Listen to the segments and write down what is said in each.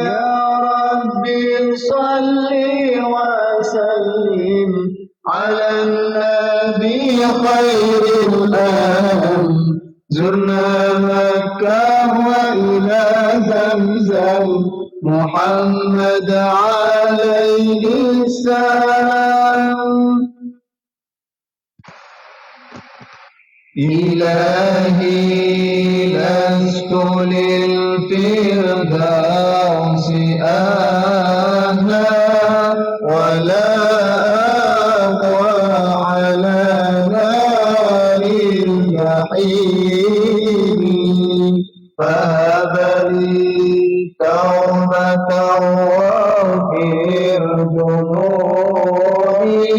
يا ربي صل وسلم على النبي خير الأنام زرنا مكة وإلى زمزم محمد عليه السلام إلهي لست للفردوس أهلا ولا أقوى على نار الجحيم فهب لي توبة واغفر ذنوبي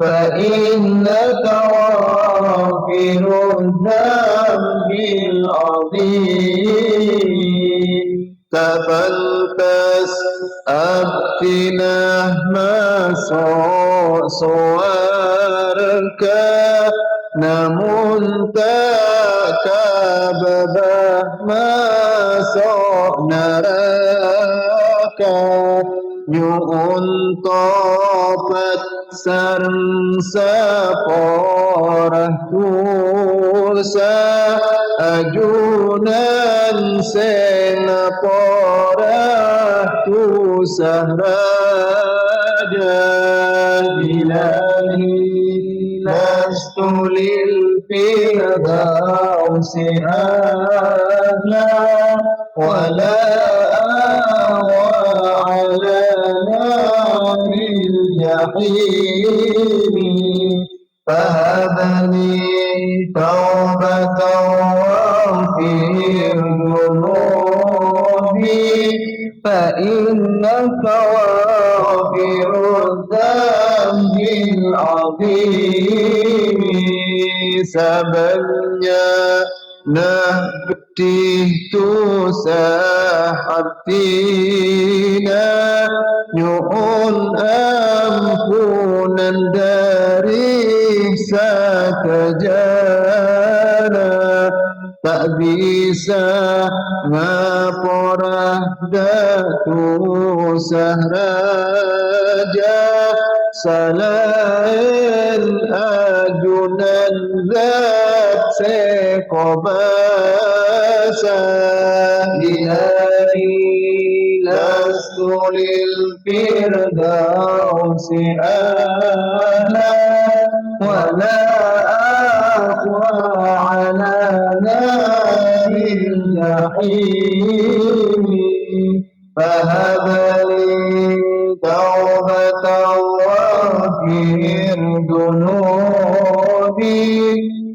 فإنك غافر الذنب العظيم تفلتس أبتنا ما صورك namun takabah masuk neraka nyu'un topat sarang saporah tusa ajunan senaporah tusah raja ilahi لست للفردوس أهلا ولا أهوى على نار الجحيم فهب لي توبة واغفر ذنوبي فإنك غافر الذنب العظيم sebenarnya nah betih tu sahatina nyu'un ampunan dari sakajana tak bisa ngaporah datu sahraja selain ajunan zat sekobasa ilahi lastu lil firdausi ahla wala aqwa ala naril jahim fahabali tawbatan واغفر ذنوبي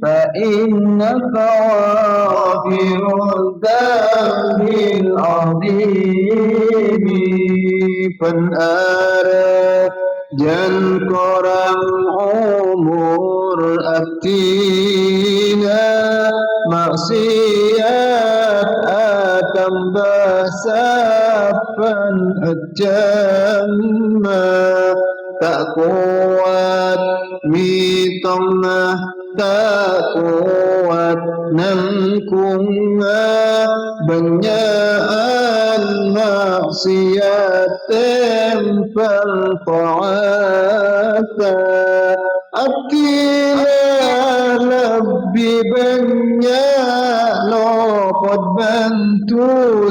فإنك غافر الذنب العظيم فانأرد جن korang umur abdina maksiat tambah sapan ajamma tak kuat mitongah tak kuat nangkunga benyaan maksiat tempel ta'ata Akila lebih banyak lopot bantu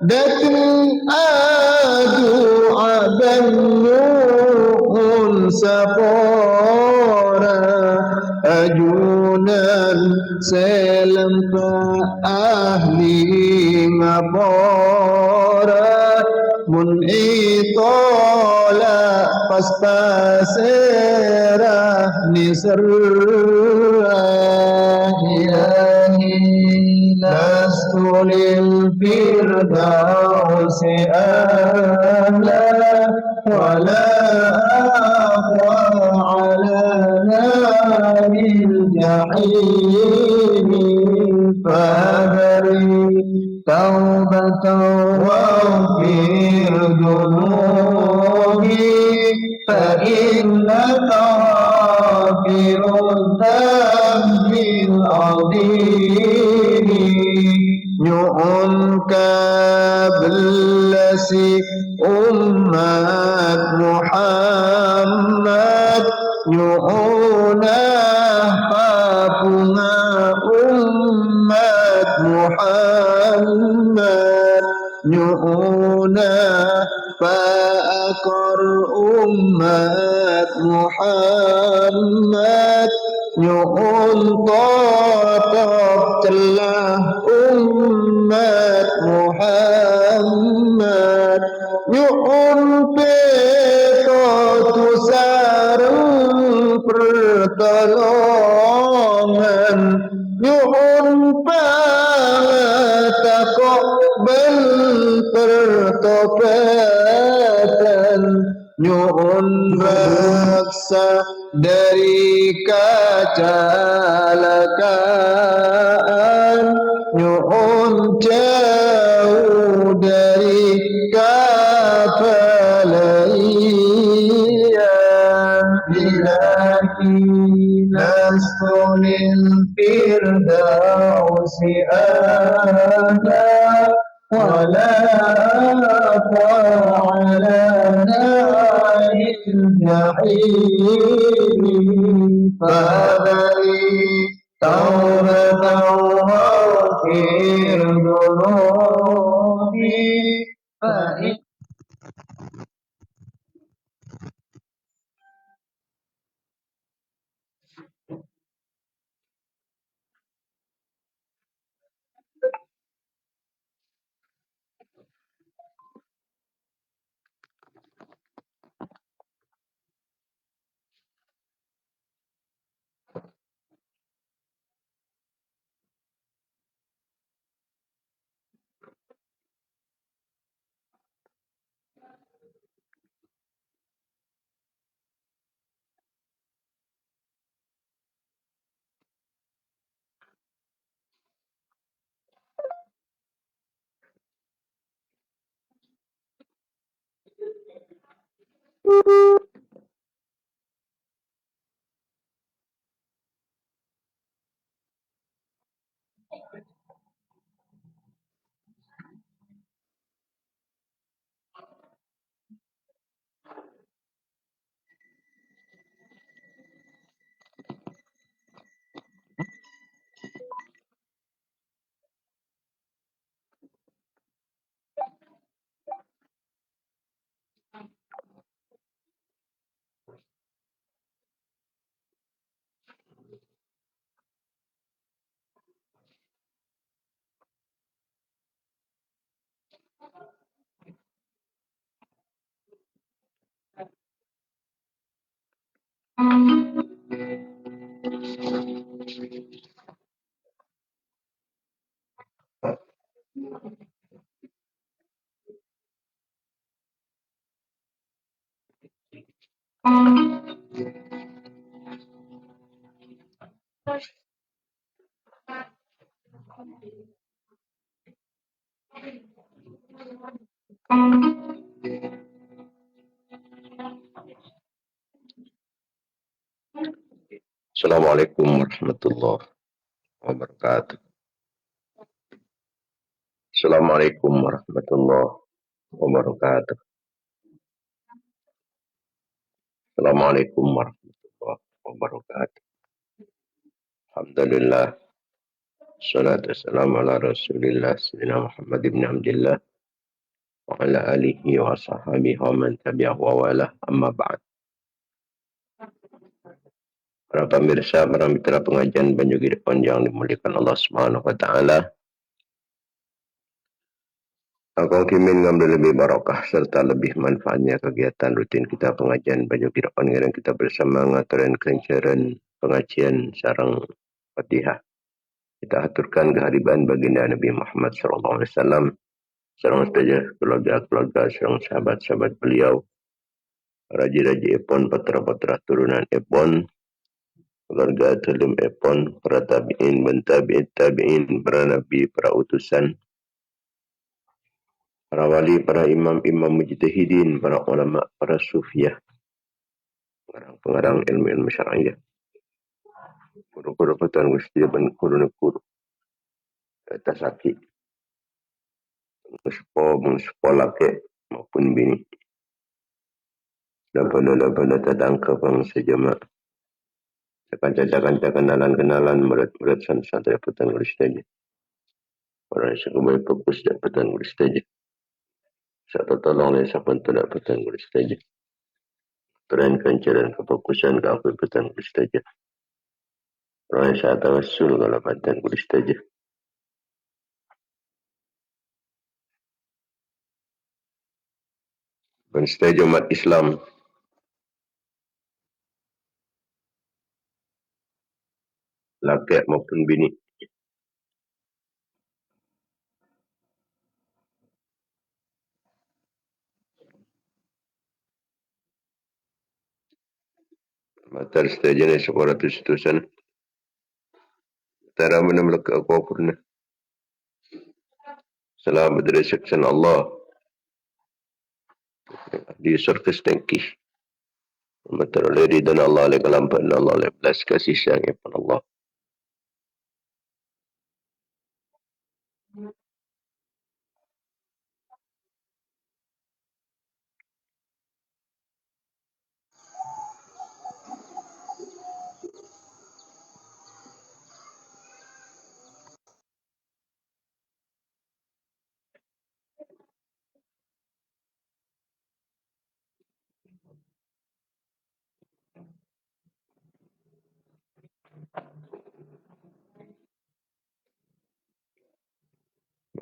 dating adu abanyuhun sapora ajunan selempa ahli ngapora mun itola pas pasirah nisrah ilahi lastu lil firdausi ahla wala aqwa ala naril jahim fahari توبة واغفر ذنوبي فإنك غافر الذنب العظيم nyu'un kablasi umat Muhammad nyu'una hapunga umat Muhammad nyu'una fa'akar umat Muhammad nyu'un tatap celah umat Muhammad nyu'un peto tu sareng pertolongan nyu'un patakobel pertobatan nyu'un raksa dari kecelakaan nyu'un jauh dari kafalaian ilahi nasrul firdausi ada ولا أقوى على نار الجحيم فهذه توبة واغفر ذنوبي فإن Assalamualaikum warahmatullahi wabarakatuh. Assalamualaikum warahmatullahi wabarakatuh. Assalamualaikum warahmatullahi wabarakatuh. Alhamdulillah. Salatu wassalamu ala Rasulillah Sayyidina Muhammad ibn Abdillah wa ala alihi wa sahbihi wa man tabi'ahu wa wala amma ba'd. Para pemirsa, para mitra pengajian Banyu Giripon yang dimuliakan Allah Subhanahu wa taala. Aku kimin ngambil lebih barokah serta lebih manfaatnya kegiatan rutin kita pengajian Banyu Giripon yang kita bersama ngaturan kelencaran pengajian sareng Fatihah. Kita aturkan kehadiran baginda Nabi Muhammad SAW sareng saja keluarga-keluarga sareng sahabat-sahabat beliau, raji-raji epon, patra-patra turunan epon, keluarga telim epon, para tabi'in, tabi'in, para nabi, para utusan, para wali, para imam-imam mujtahidin, para ulama, para sufiah, pengarang ilmu-ilmu syar'iyah, guru-guru petuan Gusti dan guru-guru atas aki, sepo laki maupun bini, dan benda-benda tetangga bangsa jemaah, kanca-kanca kenalan murid-murid santri petuan Gusti, orang yang sebagai fokus dan petuan Gusti, satu tolong oleh siapa pun tidak petuan Gusti, keren kancaran kefokusan ke apa petuan Gusti. Orang saya tawassul kalau badan kulis saja. Kulis saja umat Islam. Laki maupun bini. Matar saja ni sekolah tusan. Tara mana melaka aku purna. Salam dari seksan Allah. Di surga stengki. Matar oleh dan Allah oleh kelampan Allah oleh belas kasih sayang kepada Allah.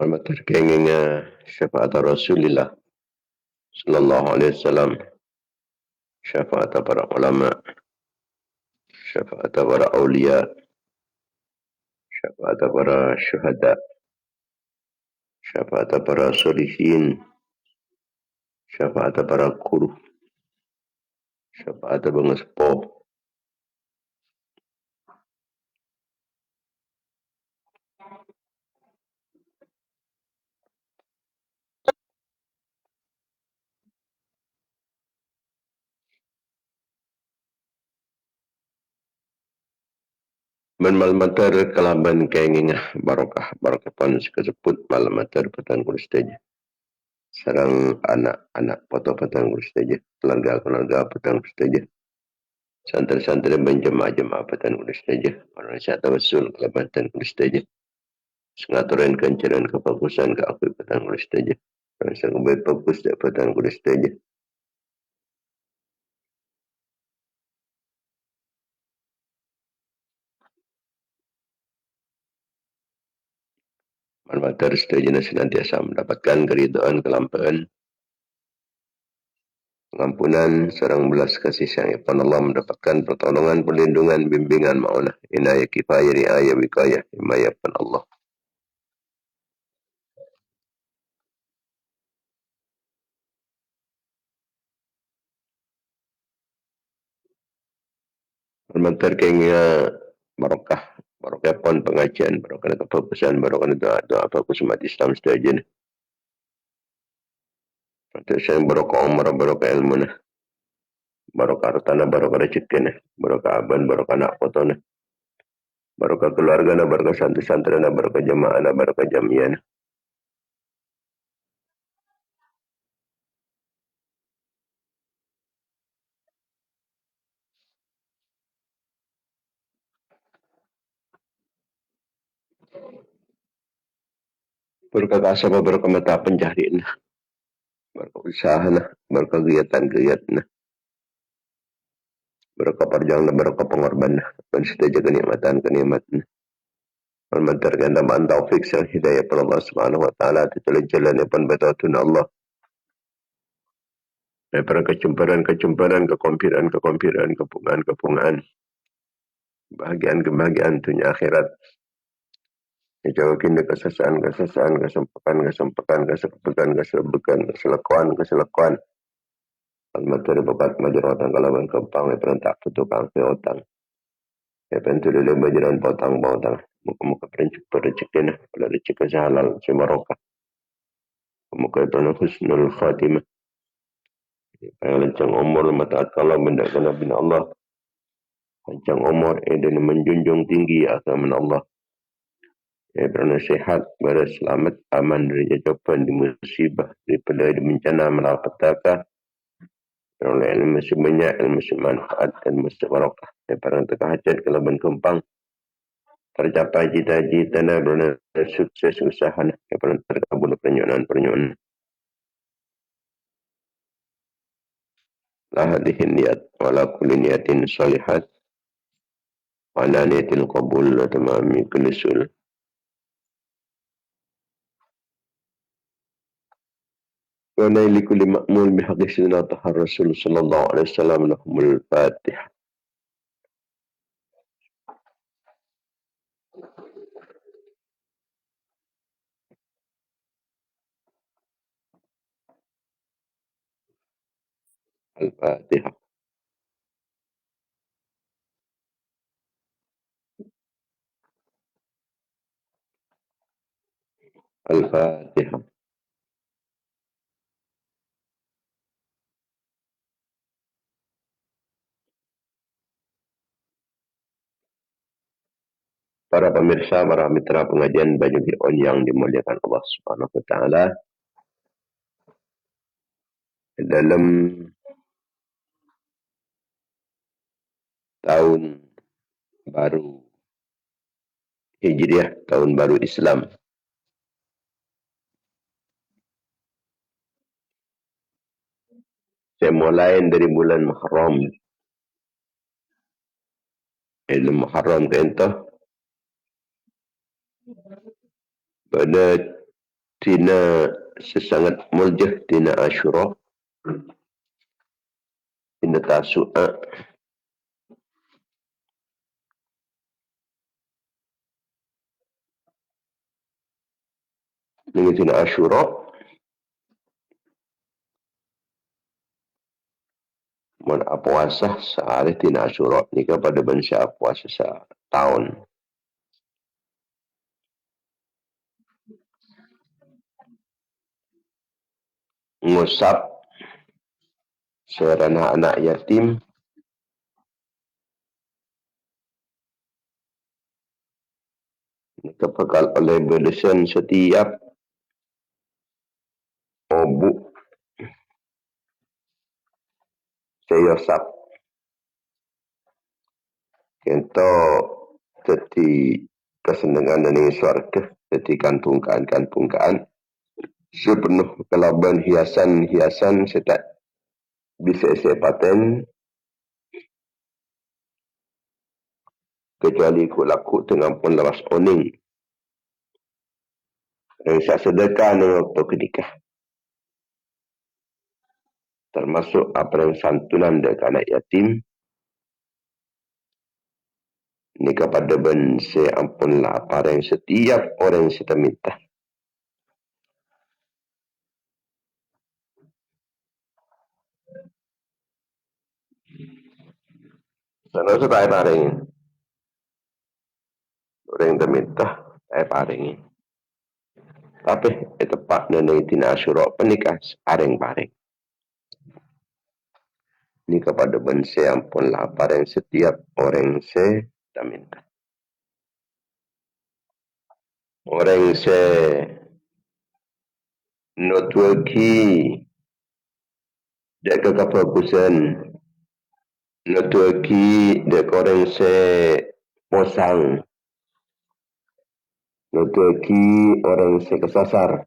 Matar keinginnya syafaat Rasulullah sallallahu alaihi wasallam. Syafaat para ulama. Syafaat para awliya. Syafaat para syuhada. Syafaat para solihin. Syafaat para guru. Syafaat bang sepuh. Malam matar kalaban kengingah barokah pun sekeseput malam matar petang kulis saja. Sarang anak-anak foto petang kulis saja. Keluarga petang kulis saja. Santri-santri berjemaah-jemaah petang kulis saja. Orang saya tawassul kalaban kulis saja. Sengaturan kencaran kefokusan ke aku petang kulis saja. Orang saya berfokus di petang kulis saja. Malam matar saja senantiasa mendapatkan keridhaan kelampaan. Pengampunan serang belas kasih sayang kepada Allah, mendapatkan pertolongan, perlindungan, bimbingan, ma'unah, inayah, kifayah, riayah, wikayah, himayah kepada Allah. Bermantar keinginan barokah pun pengajian, barokah kefokusan, barokah doa fokus umat Islam setuju. Untuk saya barokah umrah, barokah ilmu, barokah hartana, barokah rezeki, barokah aban, barokah anak foto, barokah keluarga, barokah santri-santri, barokah jamaah, barokah jamiah. Barokah kasaba, barokah mata pencaharian, barokah usaha, barokah kegiatan, barokah perjuangan, barokah pengorbanan, dan setiap kenikmatan. Memantarkan tambahan taufik sang hidayah pada Allah Subhanahu wa taala telah jalan depan betatun Allah. Daripada kecumpuran, kepungan, kebahagiaan dunia akhirat. Jauhkan kesesaan, keselakuan. Al-Matur bakat majaratan kalaban kempang, perentak petukang peotang. Pentu lele bajaran potang. Muka-muka rezeki pada rezeki sehalal, semarokah. Muka tanah husnul khatimah. Lancang umur mataat kalau benda kena bina Allah. Lancang umur dan menjunjung tinggi agama Allah. Kerana sehat, berselamat, aman dari jajapan di musibah, daripada bencana malapetaka. Oleh ilmu sebanyak, ilmu semanfaat, ilmu sebarokah. Daripada terkahajat kalau berkembang. Tercapai cita-cita dan berana sukses usaha. Daripada terkabul penyuanan-penyuanan. La hadhihi niyat wala kulli niyatin salihat wa la niyatil qabul wa tamami kulli sul. Wa naili kulli ma'mul bihaqqi sayyidina Rasul sallallahu alaihi wasallam lahumul Fatihah. Al-Fatihah. Al-Fatihah. Para pemirsa, para mitra pengajian Banyu Fir'aun yang dimuliakan Allah Subhanahu wa taala, dalam tahun baru Hijriah, tahun baru Islam, saya mulai dari bulan Muharram. Muharram ke entah pada tina sesangat muljah tina Asyura, tina Tasu'a, dengan tina Asyura, mun puasa sehari tina Asyura ni kepada bangsa puasa setahun. Ngusap seorang anak yatim kepekal oleh berdesan setiap obuk sayosap kento teti kesenangan dan suarga teti kantung-kantung sepenuh kelaban hiasan-hiasan serta bisa paten kecuali ku laku tengah pun lepas oning dan saya sedekah dengan waktu kenikah termasuk apa yang santunan dari anak yatim ni kepada bense ampunlah apa yang setiap orang yang kita minta. Sana saya paring. Orang yang minta saya paringi. Tapi tepat nana tina Asyura penikah paring-paring. Ini kepada bense ampun lapar yang setiap orang se tak minta. Orang se notwaki dia kefokusan notwaki dia orang se posang notwaki orang se kesasar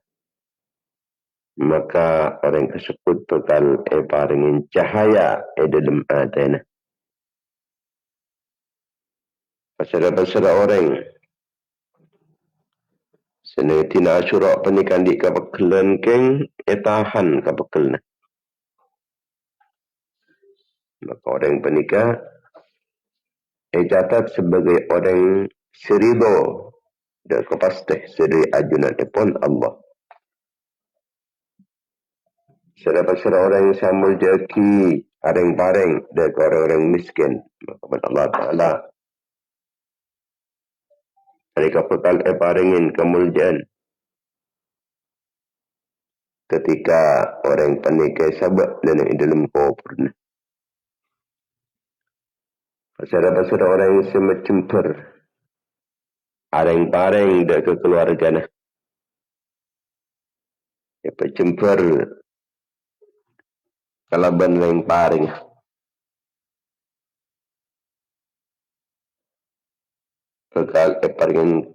maka orang tersebut bakal paringin cahaya dalam adanya. Pasal orang senetina Asyura penikan di kapakelan keng tahan kapakelan. Maka orang penikah catat sebagai orang serido dan kepastih seri ajunan pun Allah. Pasal orang yang samul jaki areng-pareng dan orang-orang miskin. Maka Allah Ta'ala mereka bakal paringin kemuliaan ketika orang panikai sabak dan dalam kubur. Pasal orang yang semacam areng-pareng dak ke keluarga nah. Apa cemper kalaban lain pareng. Kekal paringen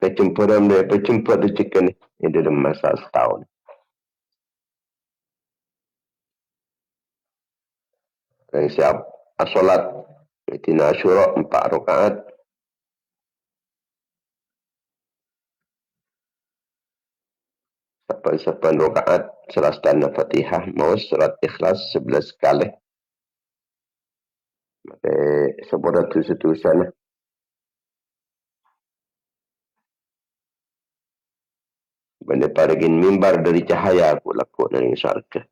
kecemperan dia pecemper dicekan di dalam masa setahun. Yang siap solat itina Asyura 4 rakaat. Sapan rakaat selesai Fatihah mau surat Ikhlas 11 kali. Maka sebuah tulisan benda parigin mimbar dari cahaya aku laku dari syarga.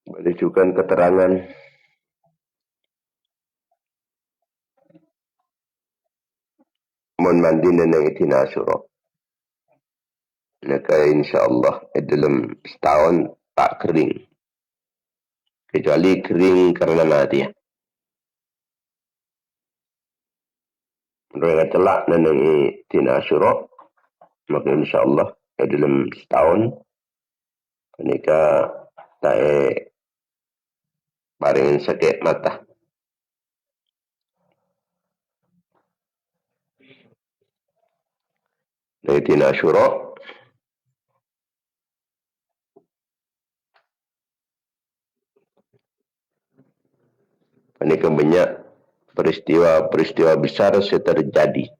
Berikan keterangan mon mandi nang itina Asyura. Maka insyaAllah dalam setahun tak kering. Kecuali kering karena mati. Mereka telak nanti tina Asyura. Maka insyaAllah dalam setahun mereka tak paling sakit mata. Nanti tina Asyura mereka banyak peristiwa besar yang terjadi.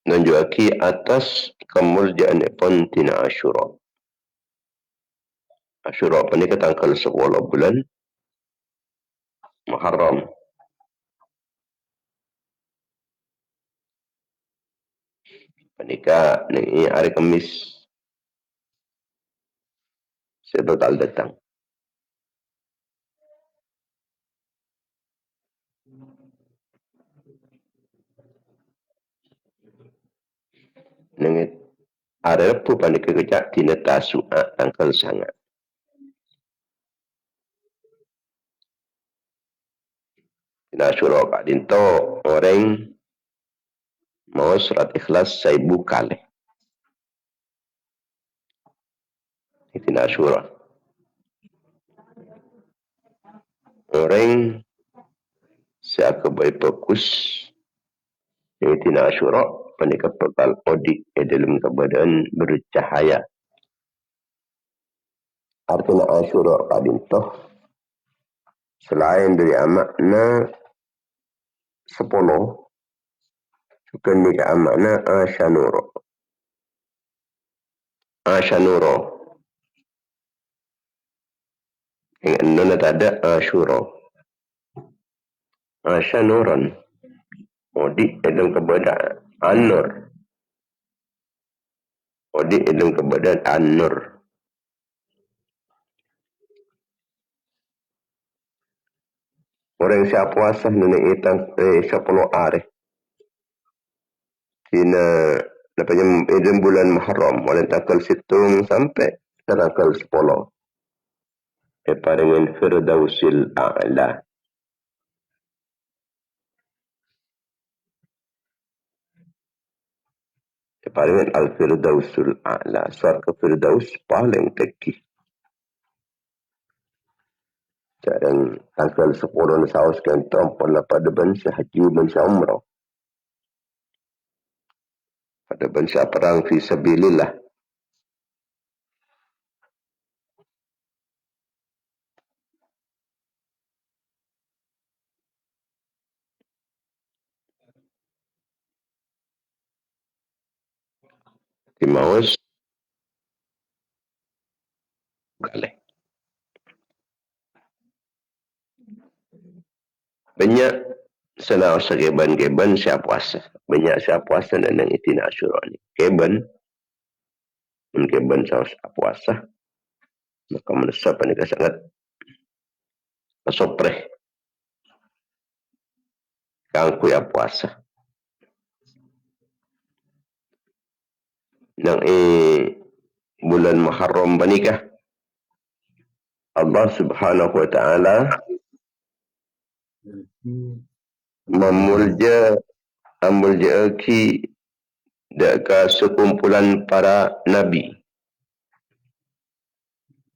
Menunjuki atas kemuliaan pun tina Asyura. Asyura penika tanggal 10 bulan Muharram. Penika ni hari Kamis sebekal datang. Nengit hari Rabu penika kejak tina Tasu'a tanggal sangat. Tina Asyura Pak Dinto orang mau surat Ikhlas 1000 kali. Tina Asyura. Orang saya kebaik fokus tina Asyura penika bekal odik dalam keadaan bercahaya. Artinya Asyura Pak Dinto selain dari makna 10 bukan juga makna Asyanuro. Asyanuro yang nona ada Asyura. Asyanuran odik dalam keberadaan An-Nur. Odik dalam keberadaan An-Nur. Orang siapa puasa nuna itang 10 hari. Tina dalam bulan Muharram mulai tanggal 1 sampai tanggal 10. Paringan Firdausil A'la. Paringan Al-Firdausul A'la. Surga Firdaus paling tinggi. Jarang tanggal 10 saus kentong pernah pada bangsa haji bangsa umrah. Pada bangsa perang fi sabilillah. Di Maus boleh. Banyak senang segeban-geban siap puasa. Banyak siap puasa dan yang itina Asyura ni. Keban saus puasa. Maka menesa panika sangat sopreh. Kang kuya puasa. Nang bulan Muharram banikah Allah Subhanahu wa taala memuljaaki deka sekumpulan para nabi.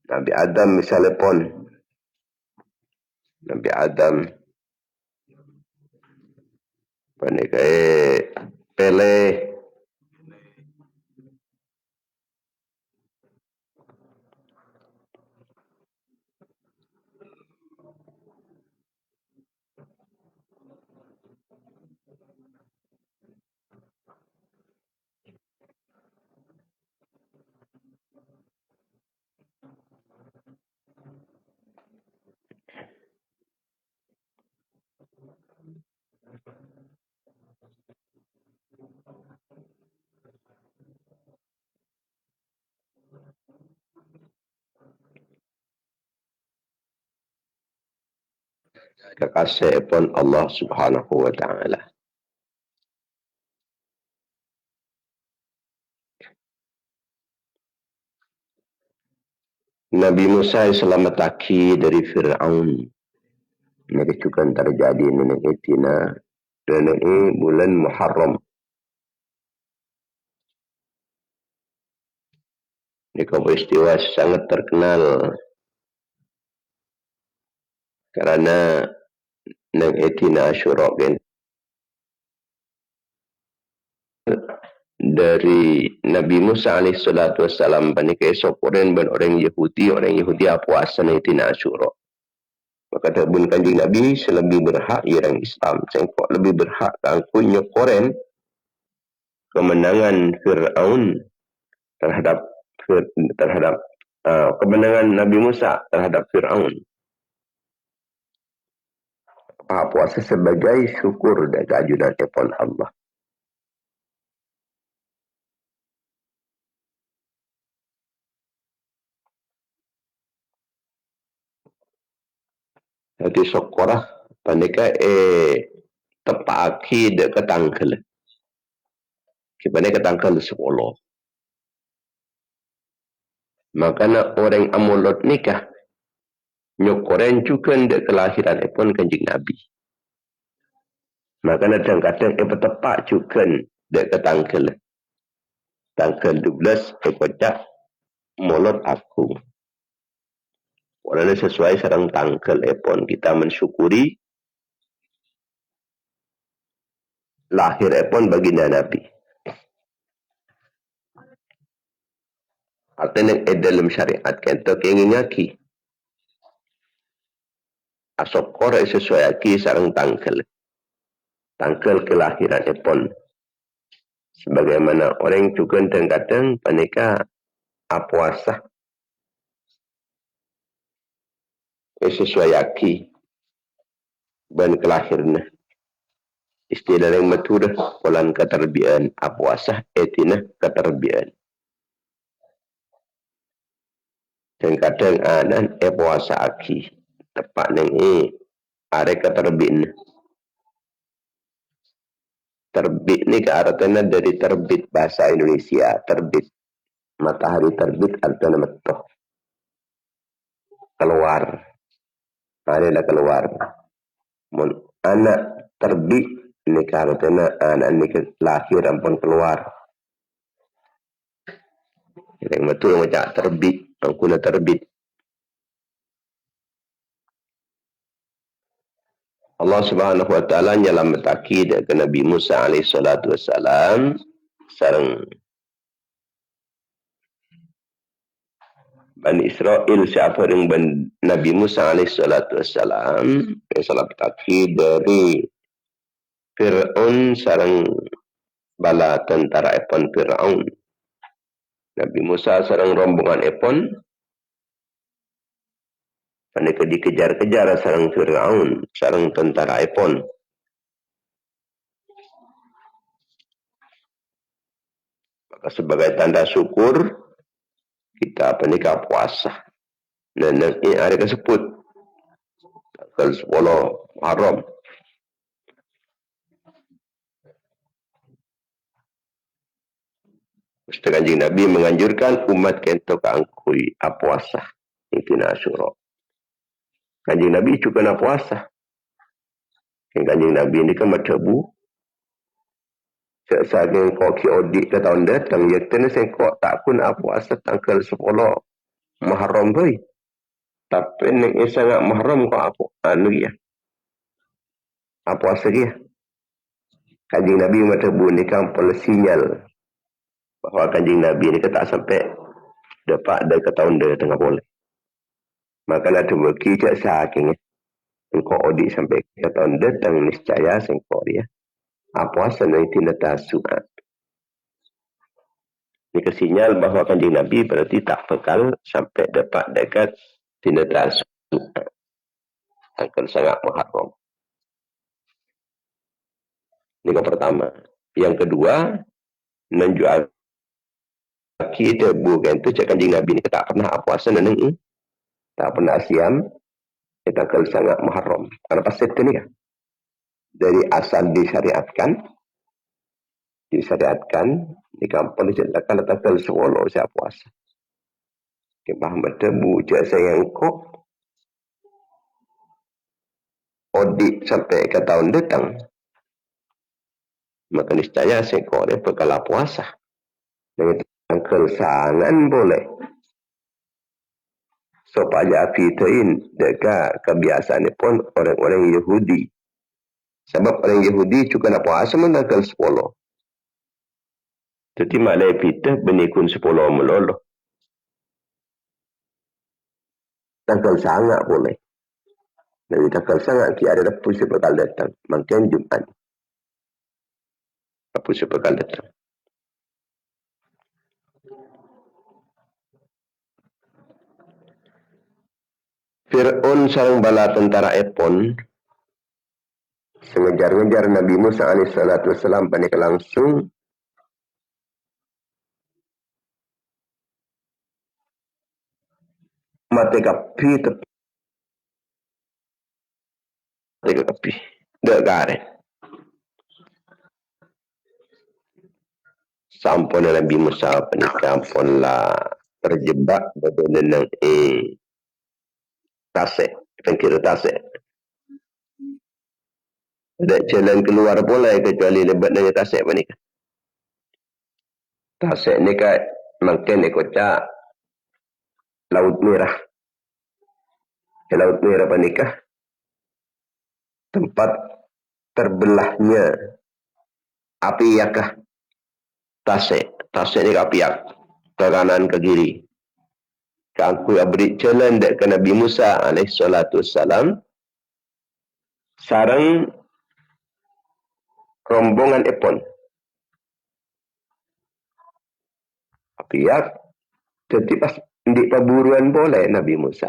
Nabi Adam misalnya pun. Nabi Adam panika Pele kekasih pun Allah Subhanahu wa taala. Nabi Musa selamataki dari Fir'aun. Ini juga terjadi nenek itina dan ini bulan Muharram. Ini peristiwa sangat terkenal karena nang itina Asyura dari Nabi Musa alaihissalatu wassalam panika esok orang Yahudi puasa nang itina Asyura. Maka tabun kanjeng Nabi selebih berhak orang Islam. Sengkok lebih berhak kangku nyokoren kemenangan Fir'aun terhadap kemenangan Nabi Musa terhadap Fir'aun. Puasa sebagai syukur dan keajudan kepada Allah. Jadi syukurah panika tepaki de ketangkel. Kibane ketangkel 10. Makana orang amulot nikah nyokoren juga de kelahiran pun kanjeng Nabi. Makana kadang-kadang tepat juga de ketangkel. Tanggal 12 kocak molot aku. Oleh sesuai sarang tanggal pun kita mensyukuri lahir pun baginda Nabi. Artinya dalam syariat kita keinginaki asok korek sesuai aki sarang tanggal kelahiran pun. Sebagaimana orang juga kadang panika puasa sesuai aki ban kelahirna. Istilah yang matur polan keterbian puasa etina keterbian. Dan kadang anan puasa aki tepat nang are keterbin. Terbit ni artinya dari terbit bahasa Indonesia, terbit. Matahari terbit artinya metoh. Keluar. Adalah keluar. Anak terbit ni artinya anak ni lahir ampun keluar. Yang betul macam terbit, angkuna terbit. Allah Subhanahu wa taala nyelamataki ke Nabi Musa alaihi salatu wassalam sareng Bani Israel siapa dengan Nabi Musa alaihi salatu wassalam nyelamataki dari Fir'aun sareng bala tentara epon Fir'aun. Nabi Musa sareng rombongan epon panika dikejar-kejar sareng Fir'aun sareng tentara epon. Maka sebagai tanda syukur kita panika puasa. Dan ini hari tersebut tanggal 10 Muharram. Ustaz Kanjeng Nabi menganjurkan umat kento keangkui puasa intina Asyura. Kanjeng Nabi juga nak puasa. Kanjeng Nabi ni kan matabu. Sesagen kau ki odik ke tahun datang ya tena sengkok tak pun puasa tanggal 10 Muharram boy. Tapi nek sangat Muharram kau apa anu ya. Puasa dia. Kanjeng Nabi matabu ni kan pula sinyal bahawa Kanjeng Nabi ni tak sampai dapat dari ke tahun dia tengah boleh. Maka lah tu bagi cak saking engkau odik sampai ke tahun datang niscaya sengkok dia. Puasa ni tidak tasuat. Ini kesinyal bahawa Kanjeng Nabi berarti tak bekal sampai dapat dekat tidak tasuat. Akan sangat Muharram. Ini yang pertama. Yang kedua, menjual kita bukan tu cak Kanjeng Nabi ni tak pernah puasa neneng. Tak pernah siam. Kita akan sangat Muharram. Karena pasal itu ni kan. Dari asal disyariatkan di kampung diceritakan tanggal 10 saya puasa. Kebah bertemu cak sayang kok odik sampai ke tahun datang. Maka niscaya sekor dia perkala puasa. Dengan tanggal sangan boleh. Supaya fitain dekat kebiasaan pun orang-orang Yahudi. Sebab orang Yahudi juga nak puasa tanggal 10. Jadi malai fitah benikun 10 meloloh. Tanggal sangat boleh. Dari tanggal sangat tiada lepas sepekal datang. Makin Jumat. Lepas sepekal datang. Fir'aun sarang bala tentara Epon sengejar-ngejar Nabi Musa AS panik langsung mati kapi dek garen sampun Nabi Musa panik sampun lah terjebak dengan tasik kira tasik ada jalan keluar boleh kecuali lebat dengan tasik panik tasik ni kan makin kocak Laut Merah. Laut Merah panikah tempat terbelahnya api yakah tasik ni api yak ke kanan ke kiri. Kangku abri jalan dek ke Nabi Musa alaihissalam sarang rombongan Epon. Api yak jadi pas di perburuan boleh Nabi Musa.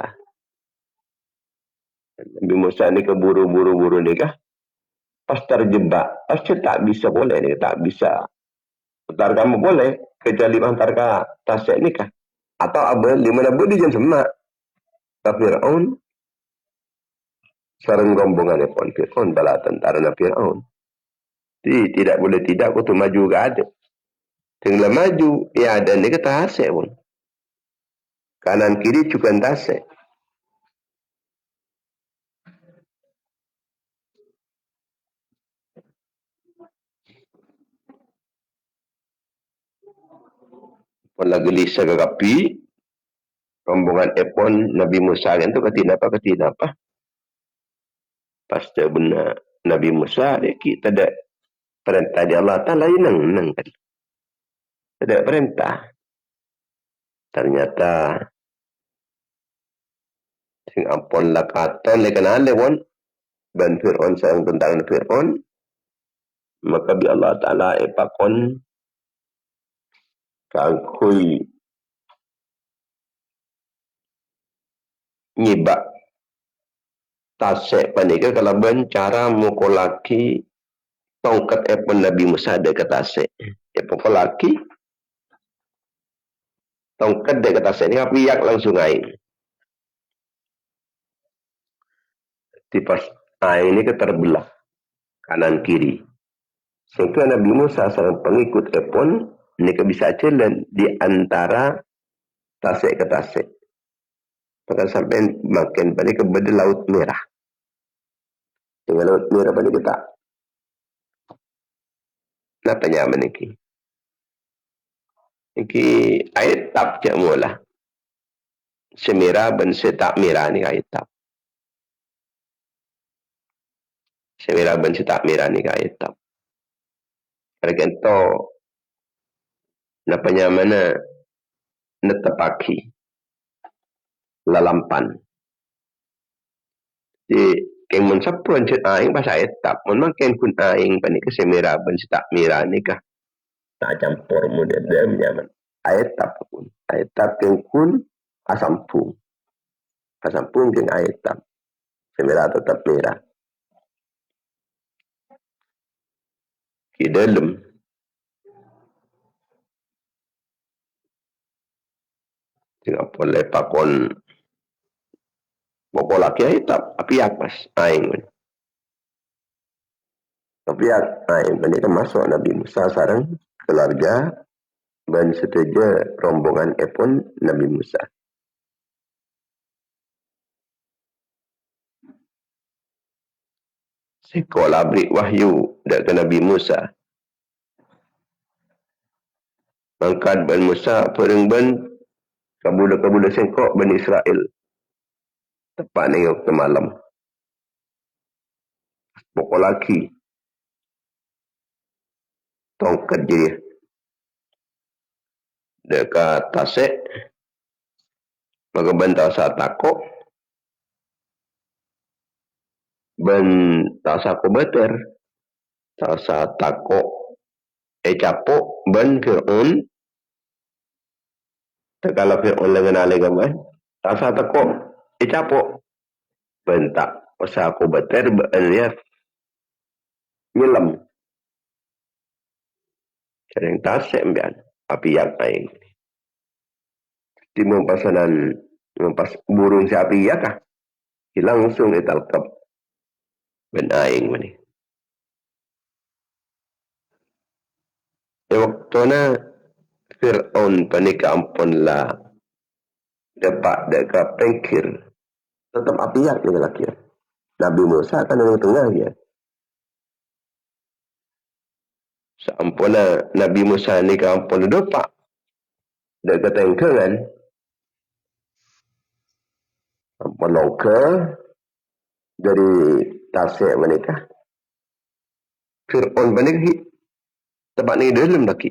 Nabi Musa ni keburu-buru ni kah? Pas terjebak. Pasti tak bisa boleh ni. Tak bisa. Antar kamu boleh. Kecuali antar ka tasik ni kah? Atau apa? Di mana pun di jam semak. Tapi Fir'aun. Sarang rombongan pun. Fir'aun bala tentara Nabi Fir'aun. Tidak boleh tidak. Kutu maju ke ada. Tinggal maju. Ya ada ni ke tasik pun. Kanan kiri juga tasik. Pun lagi lisa ke kapi. Rombongan Epon Nabi Musa kan tu kata apa? Pasti benar Nabi Musa dia kita ada perintah di Allah Ta'ala nang kan. Ada perintah. Ternyata sing ampun lah kata le kenal le pun dan Fir'aun sayang tentang Fir'aun maka bi Allah Ta'ala epakon kangkui nyibak tasik panika kalau ben cara mukolaki tongkat epon Nabi Musa dekat tasik epon laki tongkat dekat tasik ni apiak langsung air tipas air ini terbelah kanan kiri sehingga Nabi Musa sang pengikut epon Ini bisa jalan di antara tasik ke tasik. Maka sampai makin pada kepada Laut Merah. Dengan Laut Merah pada kita. Kenapa nyaman ini? Ini ayat tap je mula. Semira ben setak merah ni ayat tap. Semira ben setak merah ni ayat tap. Kalau kita kenapa nyaman netapaki lalampan. Di keng mun sapun cet aing bahasa etap mun makin kun aing pani ke semira ben setak mira ni kah tak campur mudah dalam nyaman etap pun etap keng kun asampung keng etap semira tetap mira di dalam tengah boleh pakon bokol laki etap api apas aing tapi aing pani ke masuk Nabi Musa sareng keluarga dan setuju rombongan epon Nabi Musa. Sekolah beri wahyu dari Nabi Musa. Mangkat ben Musa pereng ben kabula-kabula sengkok ben Israel. Tepat ni waktu malam. Pokok laki. Tongkat je. Dekat tasik. Maka ben tak usah takut. Ben tak usah kubeter. Tak usah takut. Capuk ben Fir'un. Kalau Fir'un lengan-lengan gambar. Tak usah takut. Capuk. Ben tak usah kubeter. Ben dia nyelam. Sering tasik ambil. Api yang lain. Di mempasanan mempas burung si api ya kah? Langsung ditalkap. Ben aing mani. Waktu na Fir'aun panika ampun lah dapat dekat pengkir. Tetap api yang ni lelaki. Nabi Musa kan di tengah dia. Sampuna Nabi Musa ni ke ampun dapat dekat tengkeran. Ampun loka dari tasik menikah. Fir'aun panika tempat ni dalam laki.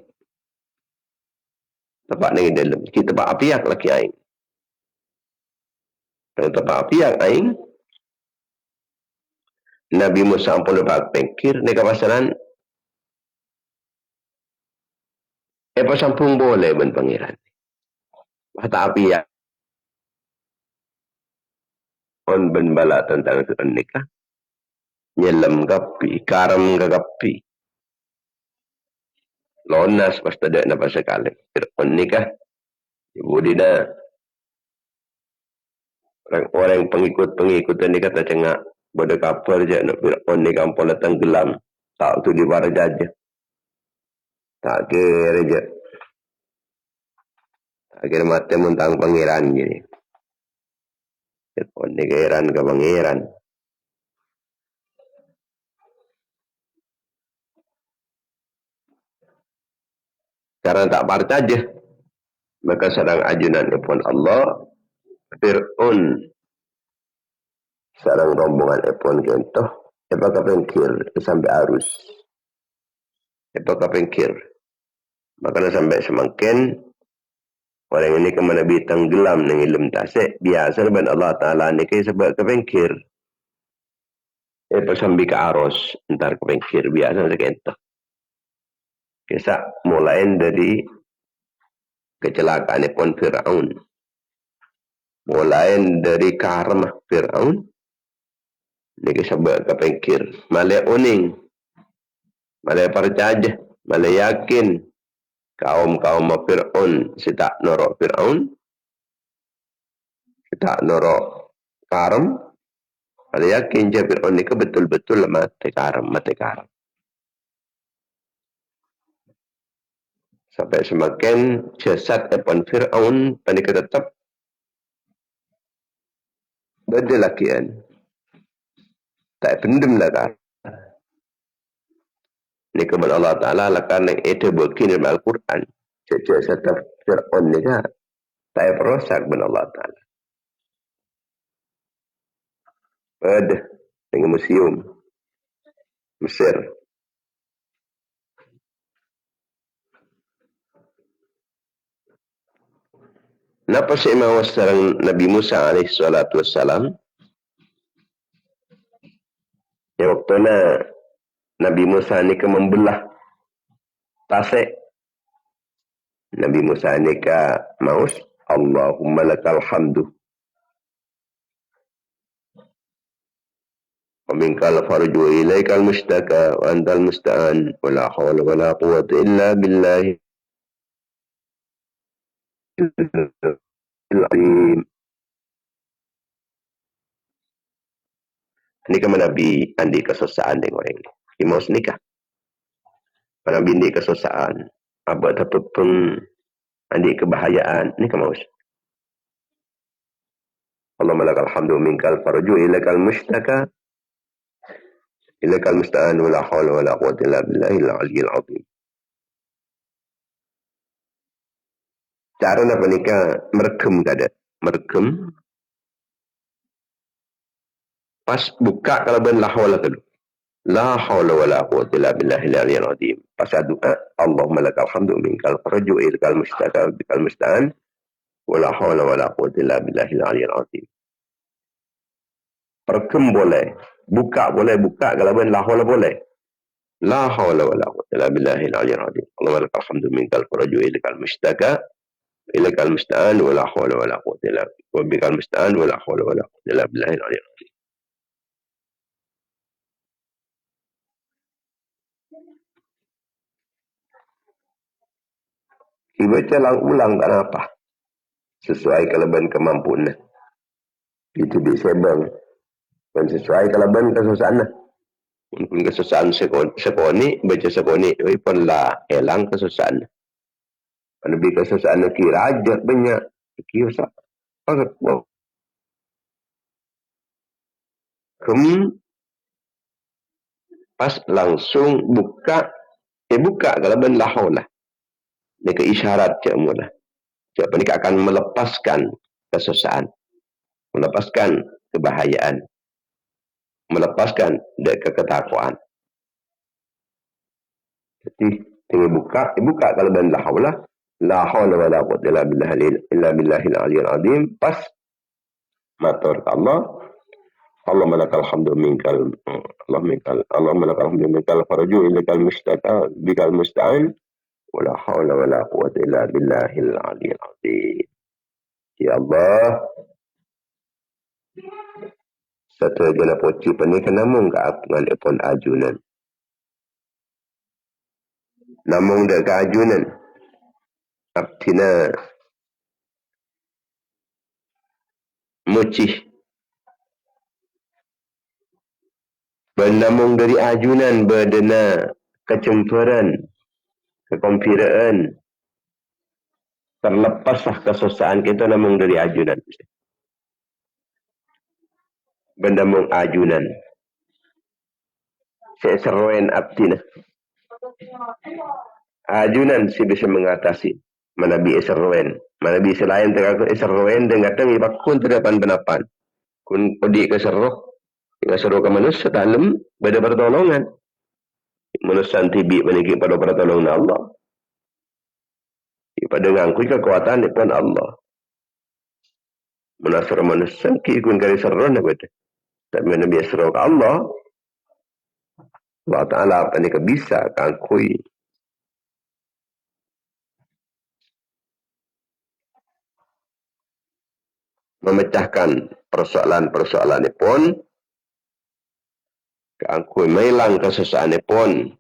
Tempat ni dalam. Kita tempat api yang laki aing. Tempat api yang aing. Nabi Musa ampun dapat pengkir. Ni kawasanan. Apa sampung boleh ben pangeran. Hata api yang. On ben bala tentang itu nikah. Nyelam kapi. Karam kapi. Lonas pas tidak napa sekali. On nikah. Ibu dina. Orang pengikut ni kata cengak. Bodoh kapal je. On nikah ampun datang gelam. Tak tu di barat aja. Tak kira je. Tak kira mati muntang pangeran je. On nikah heran ke pangeran. Karena tak part aja. Maka sedang ajunan pun Allah. Fir'un. Sarang rombongan pun kentoh. Apa kapengkir sampai arus. Apa kapengkir. Maka sampai semakin. Orang ini kemana bitang gelam dengan ilm tasik. Biasa ben Allah Ta'ala ni kaya sebab kapengkir. Apa sampai ke arus. Ntar kapengkir. Biasa macam kentoh. Kisah mulai dari kecelakaan pun Fir'aun. Mulai dari karma Fir'aun. Ini sebab kepengkir. Malah uning. Malah percaya. Malah yakin. Kaum-kaum Fir'aun. Setak norok Fir'aun. Setak norok karam. Malah yakin je Fir'aun ni betul-betul mati karam. Mati karam. sampai semakin sesat depan Fir'aun panika tetap berdelakian tak pendem lah ni kepada Allah Ta'ala lah karena itu berkini dalam Al-Quran sejak serta Fir'aun ni kan tak perosak kepada Allah Ta'ala ada dengan museum Mesir. Napa si mawas sareng Nabi Musa alaihi salatu wassalam ya waktu Nabi Musa ni ke membelah tasik Nabi Musa ni ke maus Allahumma lakal hamdu wa minkal farju wa ilaikal mustaka wa antal musta'an wa la hawla wa la quwwata illa billahi al-azim. Ini kan Nabi andi kesesaan dengan orang ni. Dia maus nikah. Nabi andi kesesaan. Apa pun andi kebahayaan. Ini kan maus. Allahumma lakal hamdu minkal farju ilaikal mustaka ilaikal musta'an wa la hawla wa la quwwata illa billahi al-aliyyil azim. Cara nak nikah merekem kada. Merekem pas buka kalau ben la hawla tu. La hawla wa la quwwata illa billahi al-aliyyil azim. Pas doa Allahumma lakal hamdu minkal farju ilaikal mustaka bikal musta'an wa la hawla wa la quwwata illa billahi al-aliyyil azim. Merekem boleh. Buka boleh. Buka kalau ben la hawla boleh. La hawla wa la quwwata illa billahi al-aliyyil azim. Allahumma lakal hamdu minkal farju ilaikal mustaka ilaikal musta'an wa la hawla wa la quwwata illa wa bikal musta'an wa la hawla wa la quwwata illa billahi al-aliyyil azim. Dibaca ulang tak apa. Sesuai kelebihan kemampuan. Itu di sebang. Dan sesuai kelebihan kesusahan. Mungkin kesusahan sekoni, baca sekoni. Tapi pun lah hilang kesusahan. Lebih kesusahan kira aja banyak. Kira pas langsung buka. Buka kelebihan lahaulah. Ini ke isyarat je mula. Sebab ini akan melepaskan kesusahan. Melepaskan kebahayaan. Melepaskan dari keketakwaan. Jadi, tinggal buka kalau ben la haula la haula wa la quwwata illa billahil aliyyil azim. Pas matur Allah Allahumma lakal hamdu minkal Allahumma lakal hamdu minkal farju ilaikal mustaka bikal musta'an wa la haula wa la quwwata illa billahil aliyyil azim. Ya Allah, satu jana poci penik namung ka apungan ipon ajunan. Namung dak ka ajunan. Abtina mucih. Bernamung dari ajunan berdena kecemburuan, kekompiraan. Terlepaslah kesusahan kita namung dari ajunan. Bernamung ajunan. Saya seruan abtina. Ajunan si bisa mengatasi. Manabi seruan. Manabi selain terkakut seruan dengan datang ibakun terdapan benapan. Kun pedi ke seruh. Dengan seruh ke manusia dalam beda pertolongan. Manusia tibi meniki pada pertolongan Allah. Pada ngangkui kekuatan depan Allah. Menasar manusia kikun kari seruh nak beda. Tapi Nabi seruh ke Allah. Allah Ta'ala apa ni bisa ngangkui. Memecahkan persoalan-persoalan pun. Keangkui melang kesusahan pun.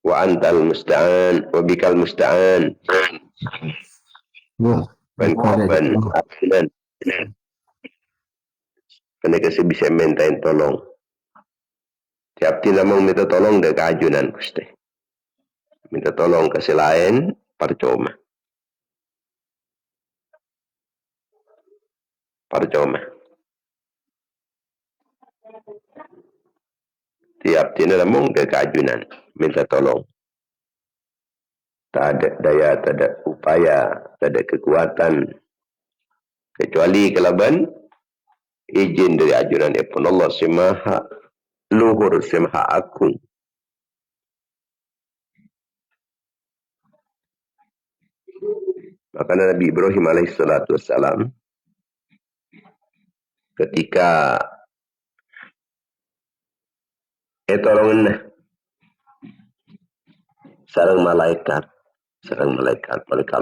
Wa antal musta'an. Wa bikal musta'an. Ben afinan. Kena kasi bisa mintain tolong. Siap tinamong minta tolong dari keajunan Gusti. Minta tolong ke selain percuma. Percuma. Tiap tinamong dari keajunan minta tolong. Tak ada daya, tak ada upaya, tak ada kekuatan. Kecuali kelaban izin dari ajunan pun Allah semaha luhur, semaha agung. Maka Nabi Ibrahim alaihissalatu wassalam ketika tolongan sarang malaikat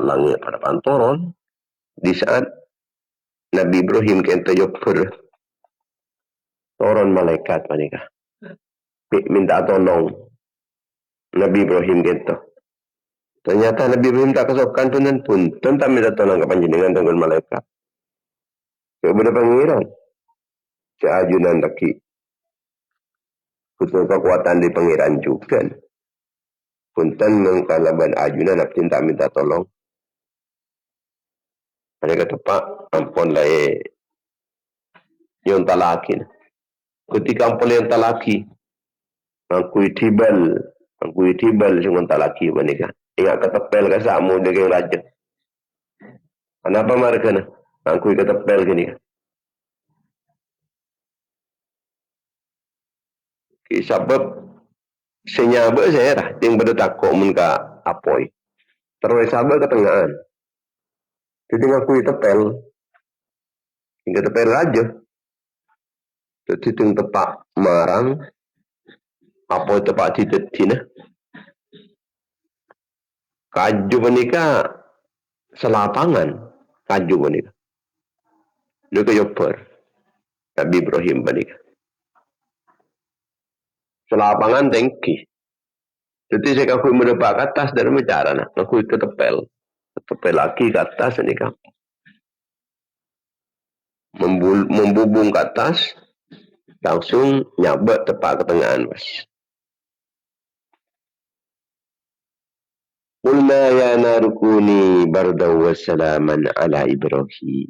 langit pada pantoron di saat Nabi Ibrahim kenta yopur toron malaikat panika minta tolong Nabi Ibrahim kenta. Ternyata Nabi Ibrahim tak kesokan pun tentang minta tolong ke panjenengan dengan malaikat. Kepada pangeran seajunan laki khusus kekuatan di pangeran juga. Punten mengkalaban ajunan nak minta tolong. Mereka kata Pak, ampun lah yang talaki. Ketika ampun yang talaki, angkui tibal yang talaki mereka. Ingat ketepel ke samu dengan raja. Kenapa mereka na? Angkui ketepel ke ni. Sebab senyaba saya dah, yang bertakut muka apoi. Terus sabar ketengahan. Jadi aku tepel. Hingga tepel raja. Jadi tung tepak marang. Apa tepak titik tina. Kaju menika selapangan. Kaju menika. Dia ke Yopper. Nabi Ibrahim menika. Selapangan tengki. Jadi saya kakui mendepak ke atas dan bicara. Kakui ke tepel. Tepel lagi ke atas ni kan. Membubung ke atas. Langsung nyabat tepat ke tengahan mas. Qulna ya narukuni bardaw wa salaman ala Ibrahim.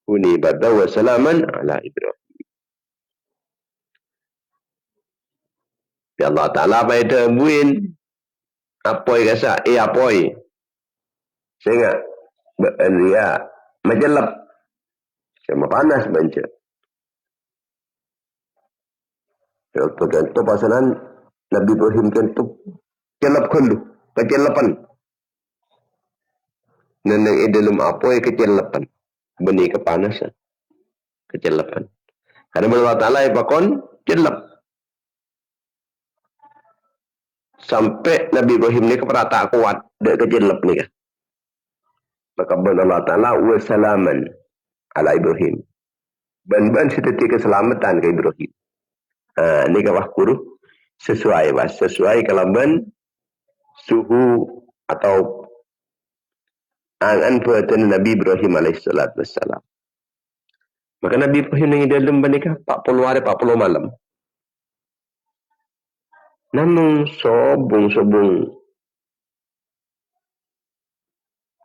Kuni bardaw wa salaman ala Ibrahim. Ya Allah Ta'ala pada buin. Apoi kasa, apoi. Saya ingat. Dia macam lep. Sama panas baca. Contoh pasalan Nabi Ibrahim contoh. Kelap kelu. Kecelapan. Neneng dalam apoi kecelapan. Benih kepanasan. Kecelapan. Karena Allah Ta'ala ipakon celap. Sampai Nabi Ibrahim ni kepada tak kuat. Dia kejelap ni kan. Maka Allah Ta'ala wassalaman ala Ibrahim. Ban-ban seperti keselamatan ke Ibrahim. Ni kawah kuruh. Sesuai bas. Sesuai kalau ban suhu atau angan perhatian Nabi Ibrahim alaihissalatu wassalam. Maka Nabi Ibrahim ni dalam banikah 40 hari 40 malam. Namun sobong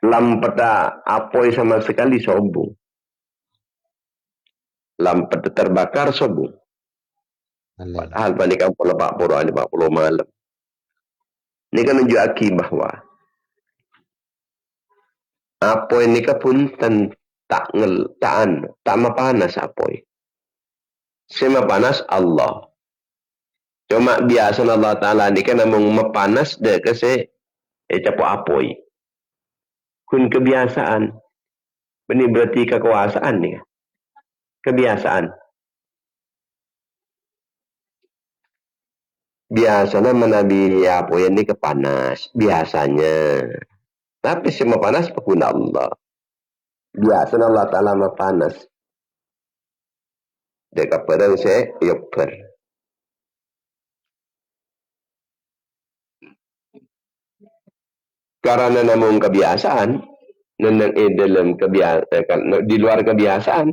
lampeta apoi sama sekali sobong. Lampeta terbakar sobong. Padahal panikah 40 malam. Ini kan menunjukkan bahwa apoi ini pun tak mapanas apoi. Sema panas Allah. Cuma biasa Allah Ta'ala ni kan namang mapanas dia kasi capo apoi. Kun kebiasaan. Ini berarti kekuasaan ni. Kebiasaan. Biasanya menabi apoi ni kepanas. Biasanya. Tapi semua panas pun Allah. Biasanya Allah Ta'ala mapanas. Dia kepada saya yopper. Karena namun kebiasaan, dalam di luar kebiasaan,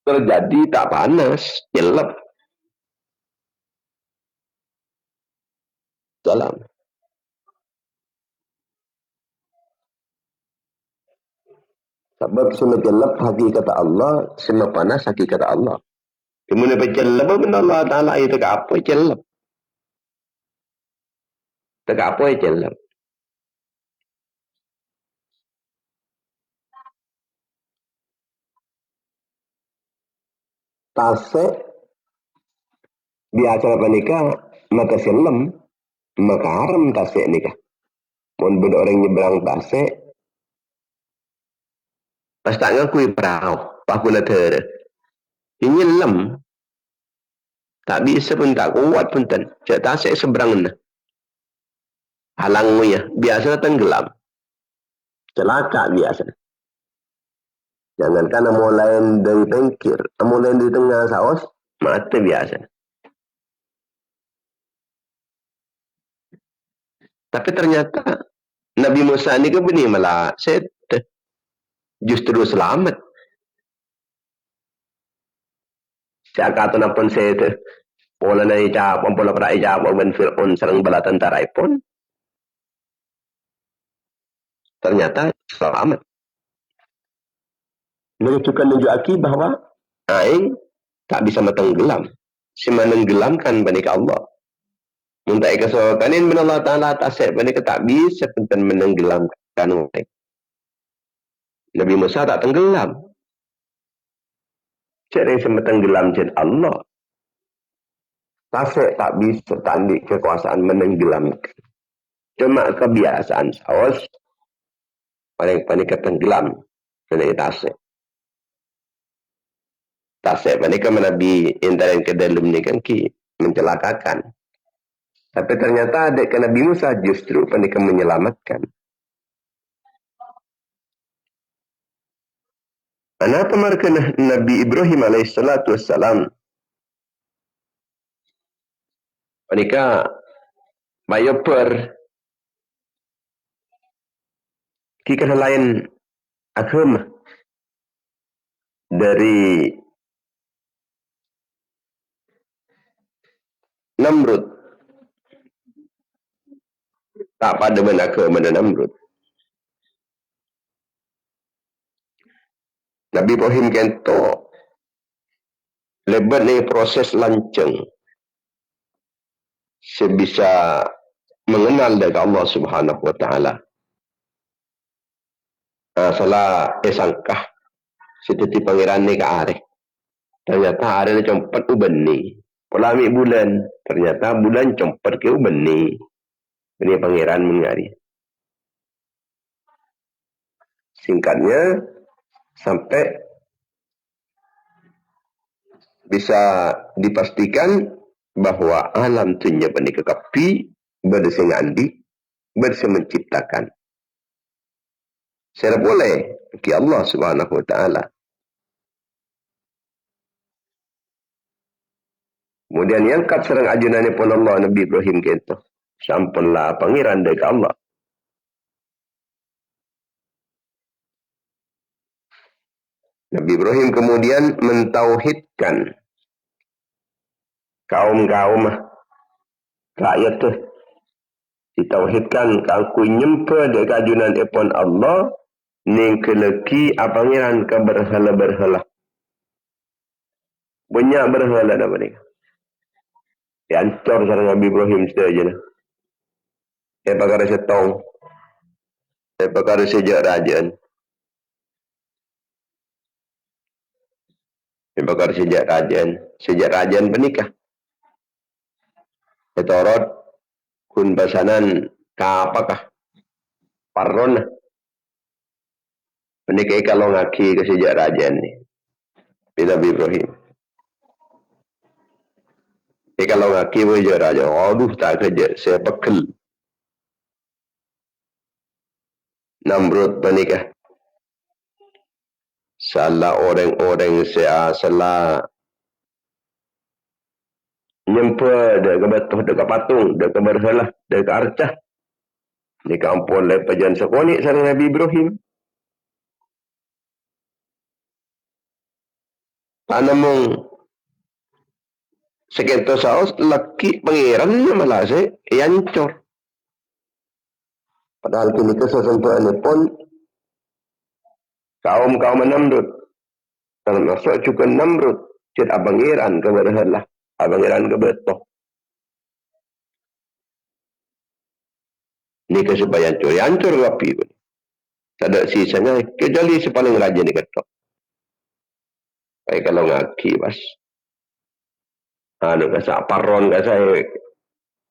terjadi tak panas, jelek dalam. Sebab semua jelek hakikat Allah, semua panas hakikat Allah. Kemudian berjelek benda Allah Ta'ala itu tak apa jelek. Tak apa jelek. Tasik biasa nikah maka selam maka haram tasik nikah. Mun beda orang nyebrang tasik pas tak ngakui perahu aku nak ter. Ini lem tak bisa pun tak kuat pun tan. Cak tasik seberang na. Halangnya biasa tenggelam. Celaka biasa. Jangankan mau lain dari pengkir, mau lain di tengah saus, mati biasa. Tapi ternyata Nabi Musa ni ke bini malah set justru selamat. Siapa kata napun set pola na ijab, pola pra ijab, ben Fir'aun serang bala tentara pun ternyata selamat. Menunjukkan aki bahawa aing tak bisa matenggelam. Si menenggelamkan banika Allah. Muntai kesokanin min Allah Ta'ala tasik banika tak bisa pun menenggelamkan orang. Nabi Musa tak tenggelam. Cara yang sama tenggelam jen Allah. Tasik tak bisa tanding kekuasaan menenggelamkan. Cuma kebiasaan saus paling tenggelam kena tasik. Tasik panika menabi intern ke dalam ni kan ki mencelakakan. Tapi ternyata adik ke Nabi Musa justru panika menyelamatkan. Kenapa mereka Nabi Ibrahim alaihissalatu wassalam panika bayo per kikah lain agama dari Namrud tak pada agama dan Namrud. Nabi Ibrahim kento lebat ni proses lanceng sebisa mengenal dari Allah Subhanahu wa taala. Salah sangkah seperti pangeran ni ke areh. Ternyata areh ni compat uban ni. Polami bulan, ternyata bulan compat ke uban ni. Ini pangeran mengari. Singkatnya sampai bisa dipastikan bahwa alam tunya panika kapi bersengandi menciptakan. Saya boleh ke Allah Subhanahu wa taala. Kemudian yang kat serang ajunan pun Allah Nabi Ibrahim kento. Sampunlah pangeran dari Allah. Nabi Ibrahim kemudian mentauhidkan kaum-kaum rakyat tu. Ditauhidkan aku nyempa dari ajunan pun Allah ning keleki pangeran ke berhala-berhala. Banyak berhala nama ni. Diancor sarang Nabi Ibrahim saja. Perkara setong. Perkara sejak rajaan. Perkara sejak rajaan penikah. Etorot kun basanan ka apakah? Parron. Penikah kalau ngaki ke sejak rajaan ni. Nabi Ibrahim. Kalau ngaki wajah raja. Aduh tak kerja. Saya pekel. Namrud penikah. Salah orang-orang saya salah nyempa dia ke batuh, dia ke patung, dia ke berhalah, dia ke arcah. Di kampung lepajan sekonik sarang Nabi Ibrahim. Anamong sekento saos laki pangeran malah saya yancor. Padahal kini kesesentuhan pun kaum Namrud. Termasuk juga Namrud. Cid abangiran keberhalah. Abangiran kebetul. Ini kesempatan yancur rapi. Tak ada sisanya. Kecuali sepaling raja ni ketok. Baik kalau ngaki pas. Anu kasa paron kasa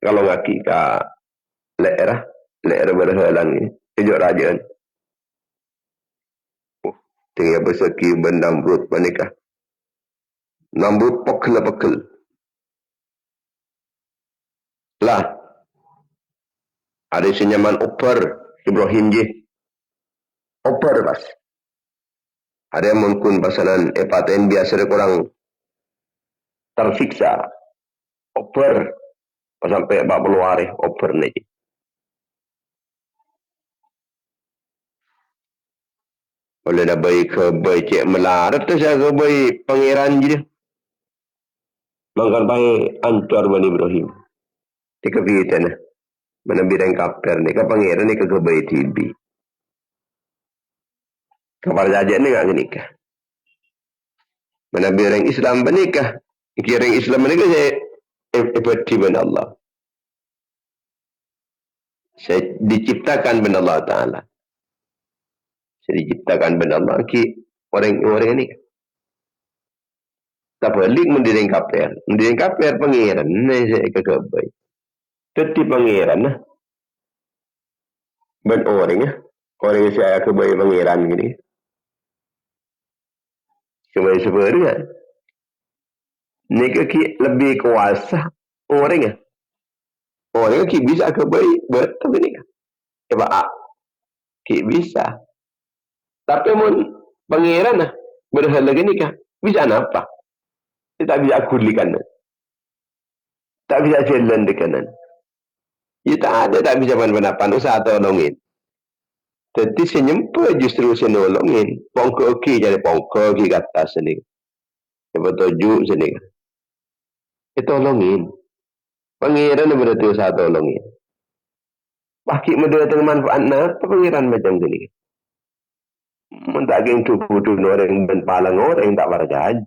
kalau ngaki ka leerah berhalang ni. Kejuk raja ni. Tinggal berseki Namrud menikah. Namrud pekel. Lah. Ada senyaman oper Ibrahim je. Oper pas. Ada yang mungkin pasanan epaten biasa kurang tersiksa. Oper. Sampai 40 hari oper ni. Oleh dah baik ke baik cik melarat tu saya ke baik pangeran je dia. Mangkal baik ancor Bani Ibrahim. Tika kita na. Mana birang kaper ni. Ka pangeran ni ke baik tibi. Kabar jajan ni tak nikah. Mana birang Islam bernikah. Kira Islam bernikah saya epati ben Allah. Saya diciptakan ben Allah Ta'ala. Saya diciptakan ben Allah ki orang ni. Tak balik mendiring kaper. Mendiring kaper pangeran ni saya kekebai. Teti pangeran lah. Ben orang lah. Orang yang saya kebai pangeran gini. Kebai seperti kan. Ni ki lebih kuasa orang lah. Orang ki bisa kebai betul ni kan. Coba ki bisa. Tapi mun pangeran lah. Berhala gini kan. Bisa apa? Dia tak bisa kulikan. Tak bisa jalan di kanan. Dia tak ada, tak bisa mana-mana usaha tolongin. Jadi senyempa justru senolongin. Pongko okey jadi pongko okey kata sini. Sebab tujuh sini. Dia tolongin. Pangeran berarti usaha tolongin. Pakik muda dengan manfaat nak, pangeran macam ni. Mentaging tubuh orang dan palang orang tak berjalan.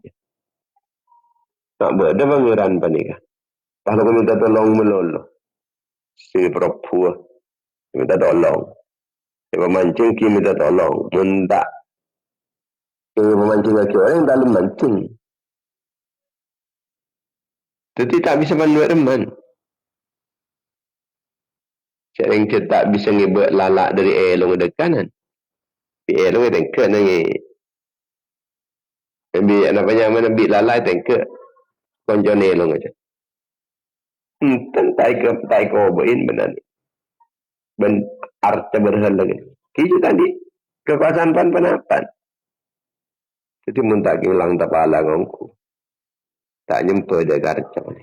Tak berada pangeran panikah. Kalau kau minta tolong melolo. Si perempuan. Minta tolong. Si pemancing ki minta tolong. Minta. Si pemancing lagi orang tak boleh mancing. Jadi tak bisa manual teman. Sering dia tak bisa ngibut lalak dari elong ke kanan. Di elong ke tengke nangi. Namanya ambil lalak tengke. Konjon elong aja. Tak ikobain benar ni. Ben arti berhala lagi. Kiju tadi. Kekuasaan pan-panapan. Jadi muntah hilang tapala ngongku. Tak nyempa dia garcap ni.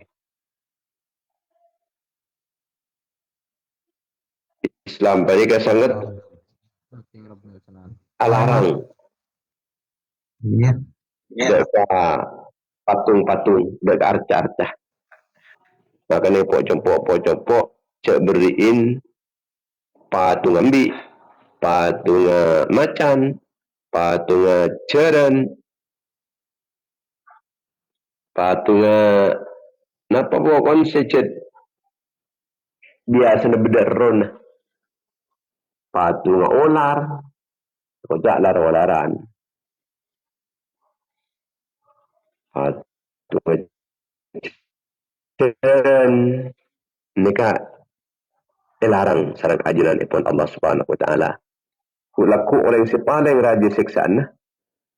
Islam tadi kan sangat alarang. Ya. Dekat patung-patung. Dekat arca-arca. Makanya pok-cempok cek beriin patung ambil, patung macan, patung ceren, patung napa pokon secet biasa na bederon, patung olar, kocak lar-olaran, patung ceren, nikah dilarang sarang ajaran ipun Allah Subhanahu wa taala. Kulaku orang sepaling raja siksaan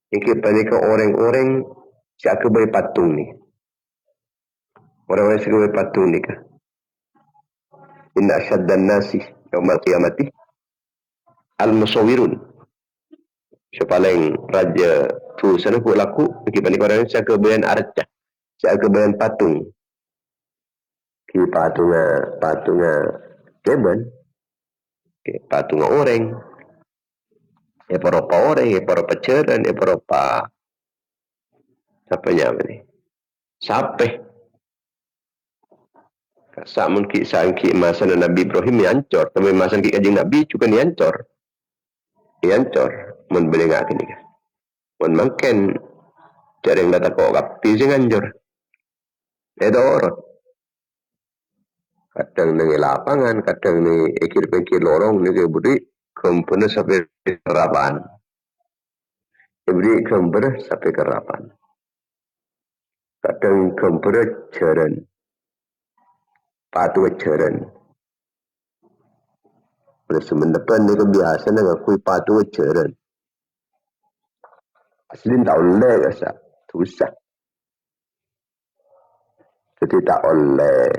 ingkit panika orang-orang siaka bay patung ni. Orang-orang siaka bay patung ni ka. Inna asyaddan nasi yaumal qiyamati al-musawwirun. Sepaling raja tu sana kulaku ingkit panika orang siaka bayan arca. Siaka bayan patung. Ki patung Keben, patung orang, para orang, para pacaran, para Sapanya apa ni? Sapeh. Samun ki sangki masa Nabi Ibrahim yancor, tapi masa ki kanjeng Nabi juga yancor. Yancor mun belengak kini kan. Mun mangken jarang data kok kapi sing anjor. Edo orot. Kadang nengi lapangan, kadang ni ekir-ekir lorong ni ke budi kempena sampai kerapan. Budi kempena sampai kerapan. Kadang kempena jaran. Patu jaran. Pada semendepan ni kebiasaan dengan kui patu jaran. Asli tak oleh rasa. Susah. Jadi tak oleh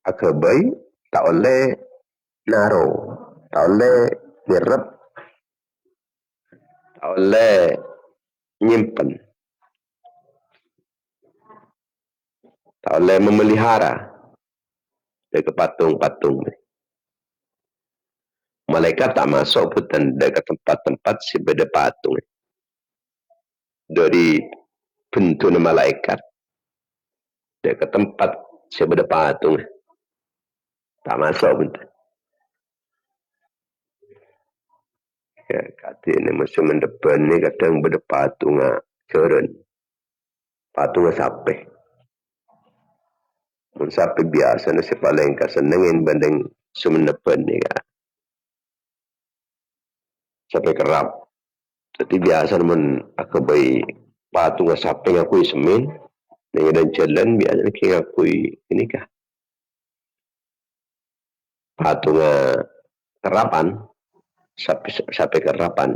akabai, tak oleh naro, tak oleh nyerap, tak oleh nyimpen, tak oleh memelihara dari patung-patung. Malaikat tak masuk pun dekat tempat-tempat si beda patung. Dari bentuk malaikat dekat tempat si beda patung. Tak masuk pun. Ya, kata ini masa mendepan ni kadang beda patung jaran. Patung sapeh. Mun sapeh biasa ni si paling kasenengin banding semendepan ni kan. Sampai kerap. Jadi biasa mun akabai patung sapeh ngakui semin. Dengan jalan biasa ni ngakui ini kah. Patung kerapan. Sampai kerapan.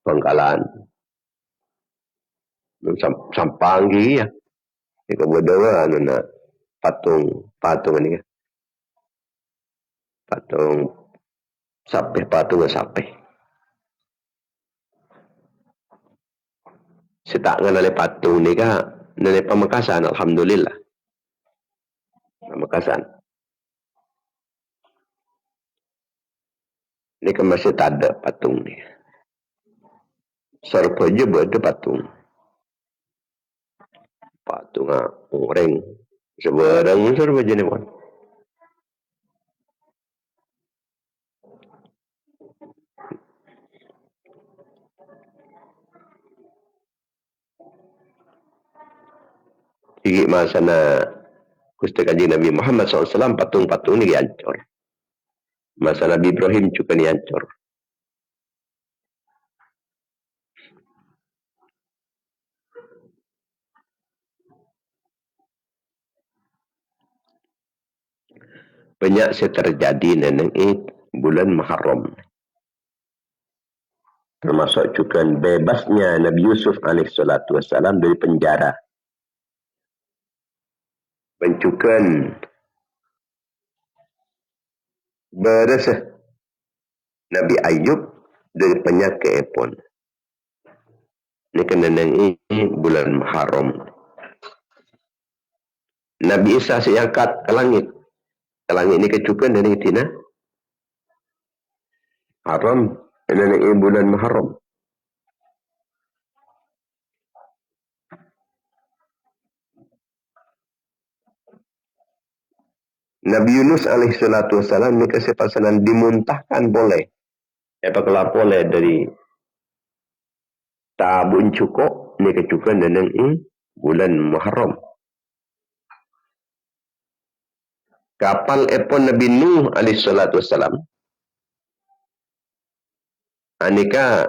Pangkalan. Sampanggi ya. Ika berdoa na patung ini kah. Patung sapeh. Setak ngalale patung ni kah. Nalai Pamekasan, alhamdulillah. Pamekasan. Ini kan masih tak ada patung ni. Serba je berada patung. Patung orang. Sebarang serba je ni pun. Jadi masa na Gusti Kanjeng Nabi Muhammad SAW patung-patung ni dihancur. Masa Nabi Ibrahim juga dihancur. Banyak terjadi neneng bulan Muharram. Termasuk juga bebasnya Nabi Yusuf AS dari penjara. Bencukan berasa Nabi Ayub dari penyakit pun. Ini kena neneng bulan Muharram. Nabi Isa diangkat ke langit. Ke langit ini kecukupan dari tina. Haram. Ini bulan Muharram. Nabi Yunus AS ini kesepasanan dimuntahkan boleh. Apakah boleh dari tabun cukup. Ini kecukupan dari bulan Muharram. Kapal epon Nabi Nuh AS. Anika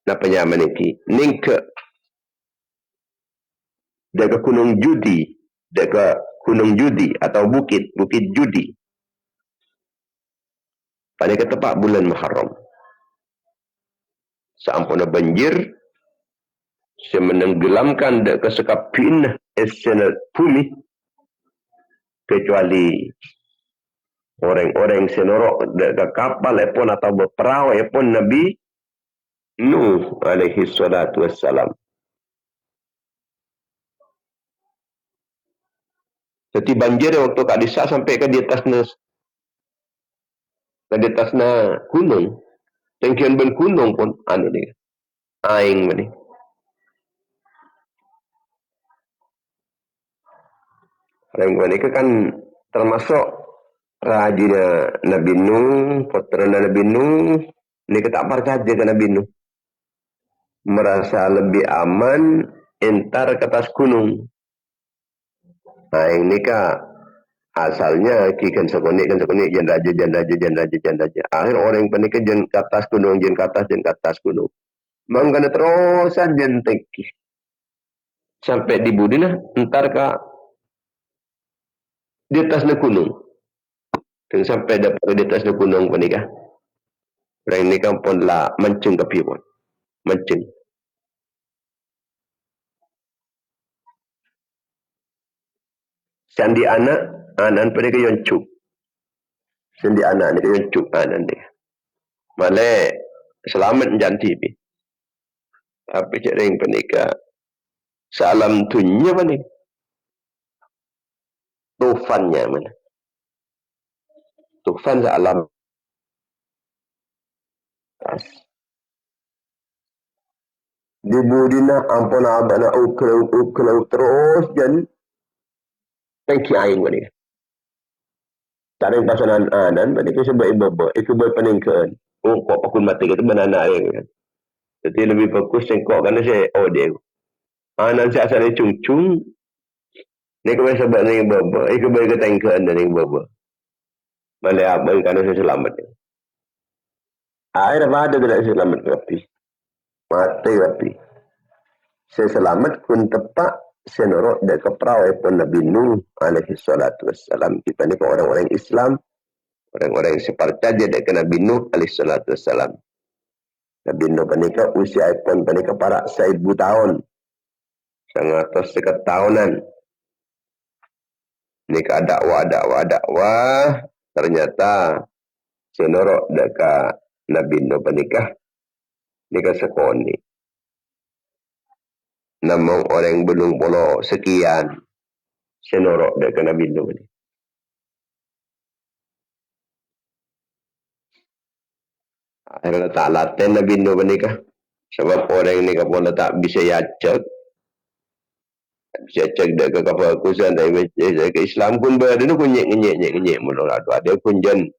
napanya maniki ningke dekat gunung judi atau bukit judi pada ke tempat bulan Muharram sampuna banjir semenenggelamkan dekat sekapin esena bumi kecuali orang-orang senorok dekat kapal epon atau berperahu epon Nabi Nuh alaihi salatu wassalam. Jadi banjir waktu Kak Disa sampai ke di atasnya gunung. Tengkian ben gunung pun anu ni. Aing ni. Orang ni kan termasuk rajinnya Nabi Nuh, putera Nabi Nuh. Ni tak percaya ke Nabi Nuh. Merasa lebih aman entar ke atas gunung. Aing ni asalnya kikan sekonik jen raja. Akhir orang panik jen ke atas gunung, jen ke atas gunung. Mangkana terusan jen teki. Sampai di Budina, entar di atas gunung. Dan sampai dapat di atas gunung panikah. Orang ni kan pun lah mancing ke pun. Mancing. Sandi anak, anan panikah yang cuk. Sandi anak ni yang cuk anan dia. Malah selamat janti pi. Tapi cik ring panikah salam tunya panik. Tufannya mana? Tufan salam. Di Budina ampun abana uklau terus dan tengki aing panik. Taring pasanan anan panik sebab ibu itu berpeningkan. Oh kok pakun mati kita banana aing kan. Jadi lebih fokus sengkok kerana saya dia. Anan saya asal cung. Ni kau sebab ni baba. Iku boleh kata ingkan dan ni baba. Malah apa kerana saya selamat. Air apa ada tidak selamat rapi. Mati rapi. Saya selamat kun tepat saya norok dan keperau pun Nabi Nuh alaihi salatu wassalam. Kita ni orang-orang Islam. Orang-orang yang seperti dia dengan Nabi Nuh alaihi salatu wassalam. Nabi Nuh panika usia pun panika para 1000 tahun. 100 tahunan. Ni dakwah. Ternyata senorok dekat Nabi Nuh panikah. Ni sekoni. Namun orang belum polo sekian. Senorok dekat Nabi Nuh ni. Akhirnya tak laten Nabi Nuh panikah. Sebab orang ni kapal tak bisa yacak. Bisa cek dah ke kapal kusan dari ke Islam pun berada tu kun nyek mula ada kun jan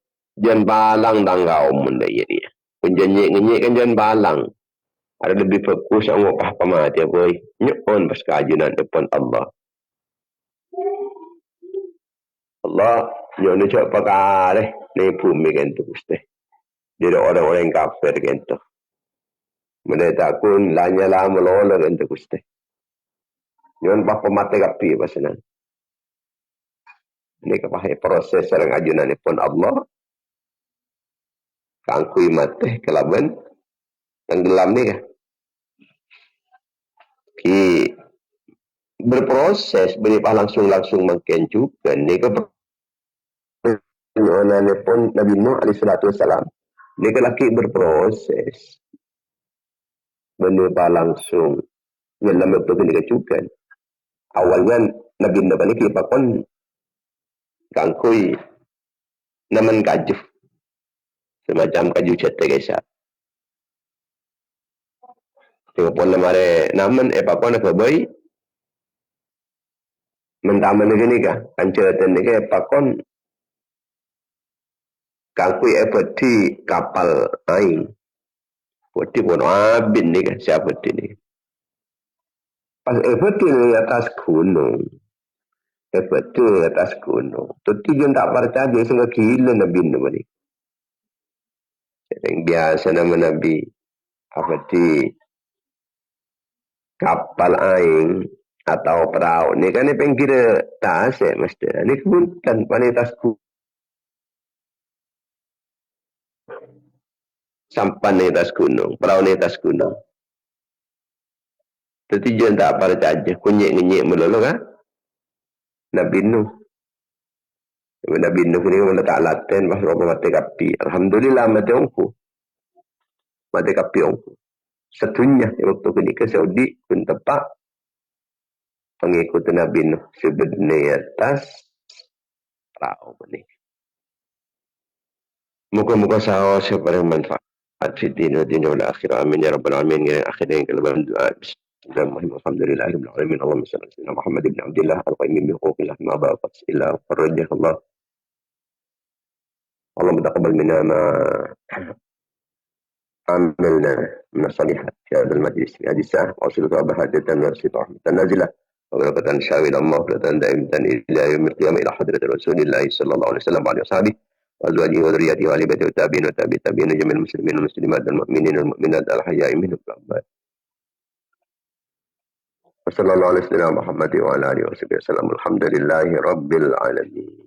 balang tanggau mun dia dia. Kun nyek kan jan balang. Ada lebih fokus ang wapah pamati boy. Nyon pas kajunan depan Allah. Allah nyon cak pakare ni bumi kan tu gusti. Dia orang-orang kafir kan tu. Mereka kun lanyala melolo kan tu gusti. Yon pa pamati kapi pasanan. Ini kepakai proses sarang ajunan pun Allah. Kangkui mati kelaban tenggelam ni kah? Ki berproses beripah langsung makin juga ni ke perjuangan pun Nabi Nuh alaihi salatu wasalam. Ni ke laki berproses. Beripah langsung dalam betul ni kecukan. Awalnya Nabi Nuh ni ki pakon kangkui naman kaju. Semacam kaju cetek kisah. Tengok pun lemari naman pakon nak bayi. Mentaman ni kah? Anceratan ni kah pakon kangkui peti kapal aing. Peti pun abin ni kah siapa peti ni. Pas peti ni atas gunung. Peti atas gunung. Teti jen tak percaya sehingga gila Nabi ni. Yang biasa nama Nabi peti kapal aing atau perahu ni kan ni pengkira tak asyik mesti. Ni kebutan pada atas gunung. Sampan ni atas gunung, perahu ni atas gunung. Tetapi jangan tak apa saja, kunyek-kunyek melulu kan? Nabi Nuh. Nabi Nuh ni mana tak laten, pas berapa mati kapi. Alhamdulillah mati ongku. Mati kapi ongku. Setunya waktu kini ke Saudi pun tepat pengikut Nabi Nuh sebenarnya atas perahu ni. Muka-muka sahur seperti manfaat. في الدين والدنيا والآخرة آمين يا رب العالمين. يا أخي كلام الدعاء بسم الله الرحمن الرحيم الحمد لله رب العالمين اللهم صل على سيدنا محمد بن عبد الله القيم بحقوق الله ما بقى إلا فرجه الله. اللهم تقبل منا ما عملنا من الصالحات في هذا المجلس في هذه الساعة وأصل ثواب حاجة من رصيد رحمة نازلة وبركة شاوي إلى مغفرة دائمة إلى يوم القيامة إلى حضرة رسول الله صلى الله عليه وسلم وعلى أصحابه وأزواجه وذريته وآل بيته والتابعين وتابع التابعين جميع المسلمين والمسلمات المؤمنين والمؤمنات الأحياء منهم والأموات. وصلى الله على سيدنا محمد وعلى آله وصحبه وسلم الحمد لله رب العالمين.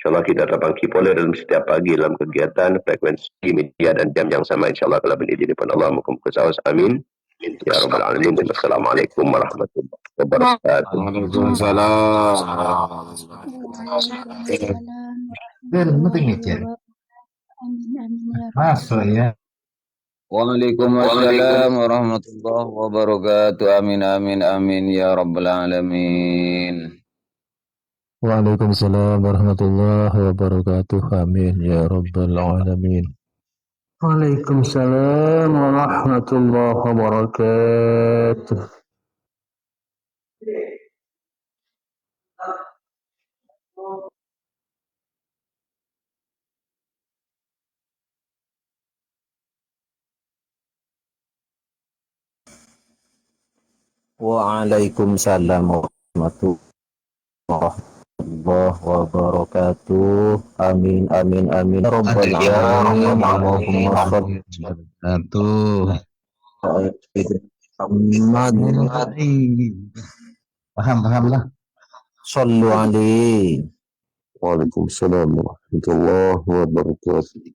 InsyaAllah kita terbangki pula dalam setiap pagi dalam kegiatan frekuensi media dan jam yang sama insyaAllah kalau berizin daripada Allah muka-muka sawas amin ya rabbal alamin. Wassalamualaikum warahmatullahi wabarakatuh. Waalaikumsalam. Waalaikumsalam Ben, penting warahmatullahi nih, Cer. wabarakatuh. Amin amin ya rabbal Masuk ya. Waalaikumsalam warahmatullahi wabarakatuh. Amin amin amin ya rabbal alamin. Waalaikumsalam warahmatullahi wabarakatuh. Amin ya rabbal alamin. Waalaikumsalam warahmatullahi wabarakatuh. Waalaikumsalam warahmatullahi wabarakatuh. Amin amin amin ya rabbal alamin. Allahumma shalli Satu. ala Muhammad Paham lah. sallu alaihi. Waalaikumsalam warahmatullahi wabarakatuh.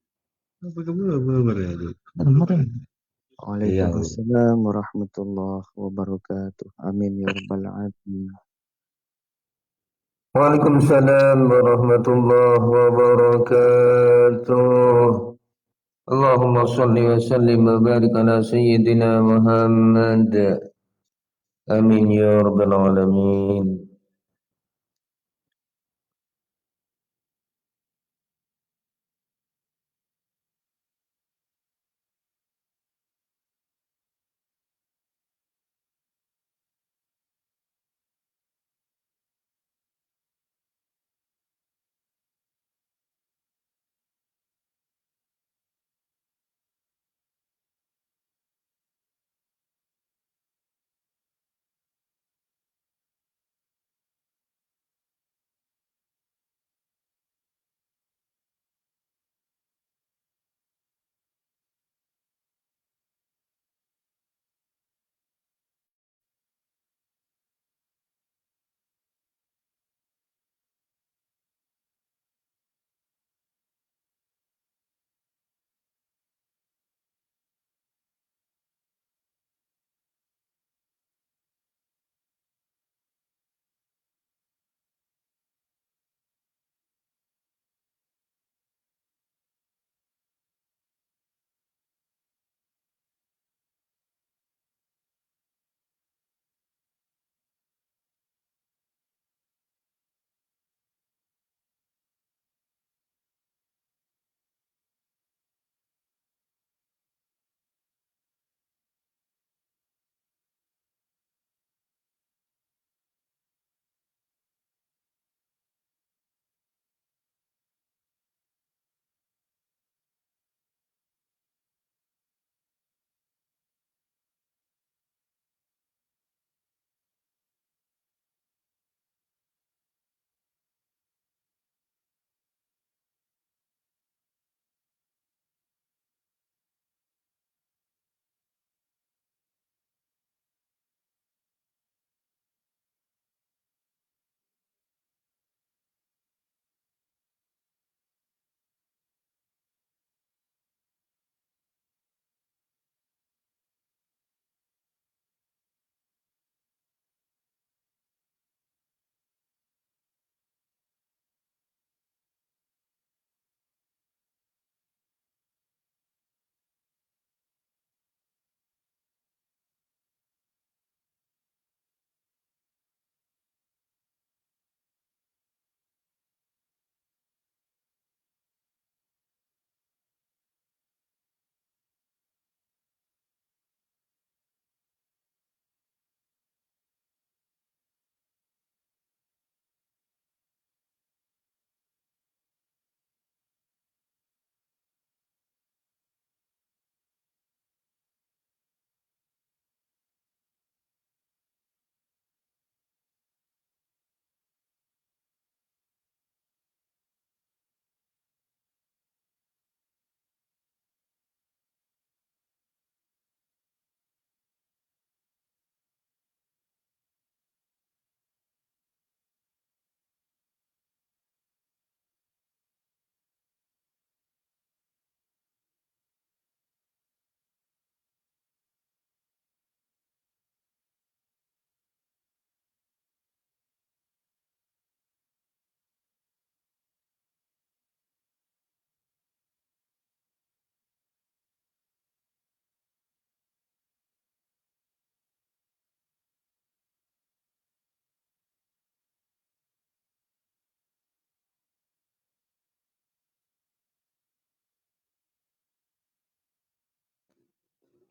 Waalaikumsalam warahmatullahi wabarakatuh. Amin ya rabbal alamin. Waalaikumsalam warahmatullahi wabarakatuh. Allahumma salli wa sallim wa barik ala sayyidina Muhammad. Amin ya rabbal alamin.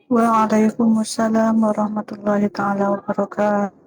Waalaikumsalam warahmatullahi taala wabarakatuh.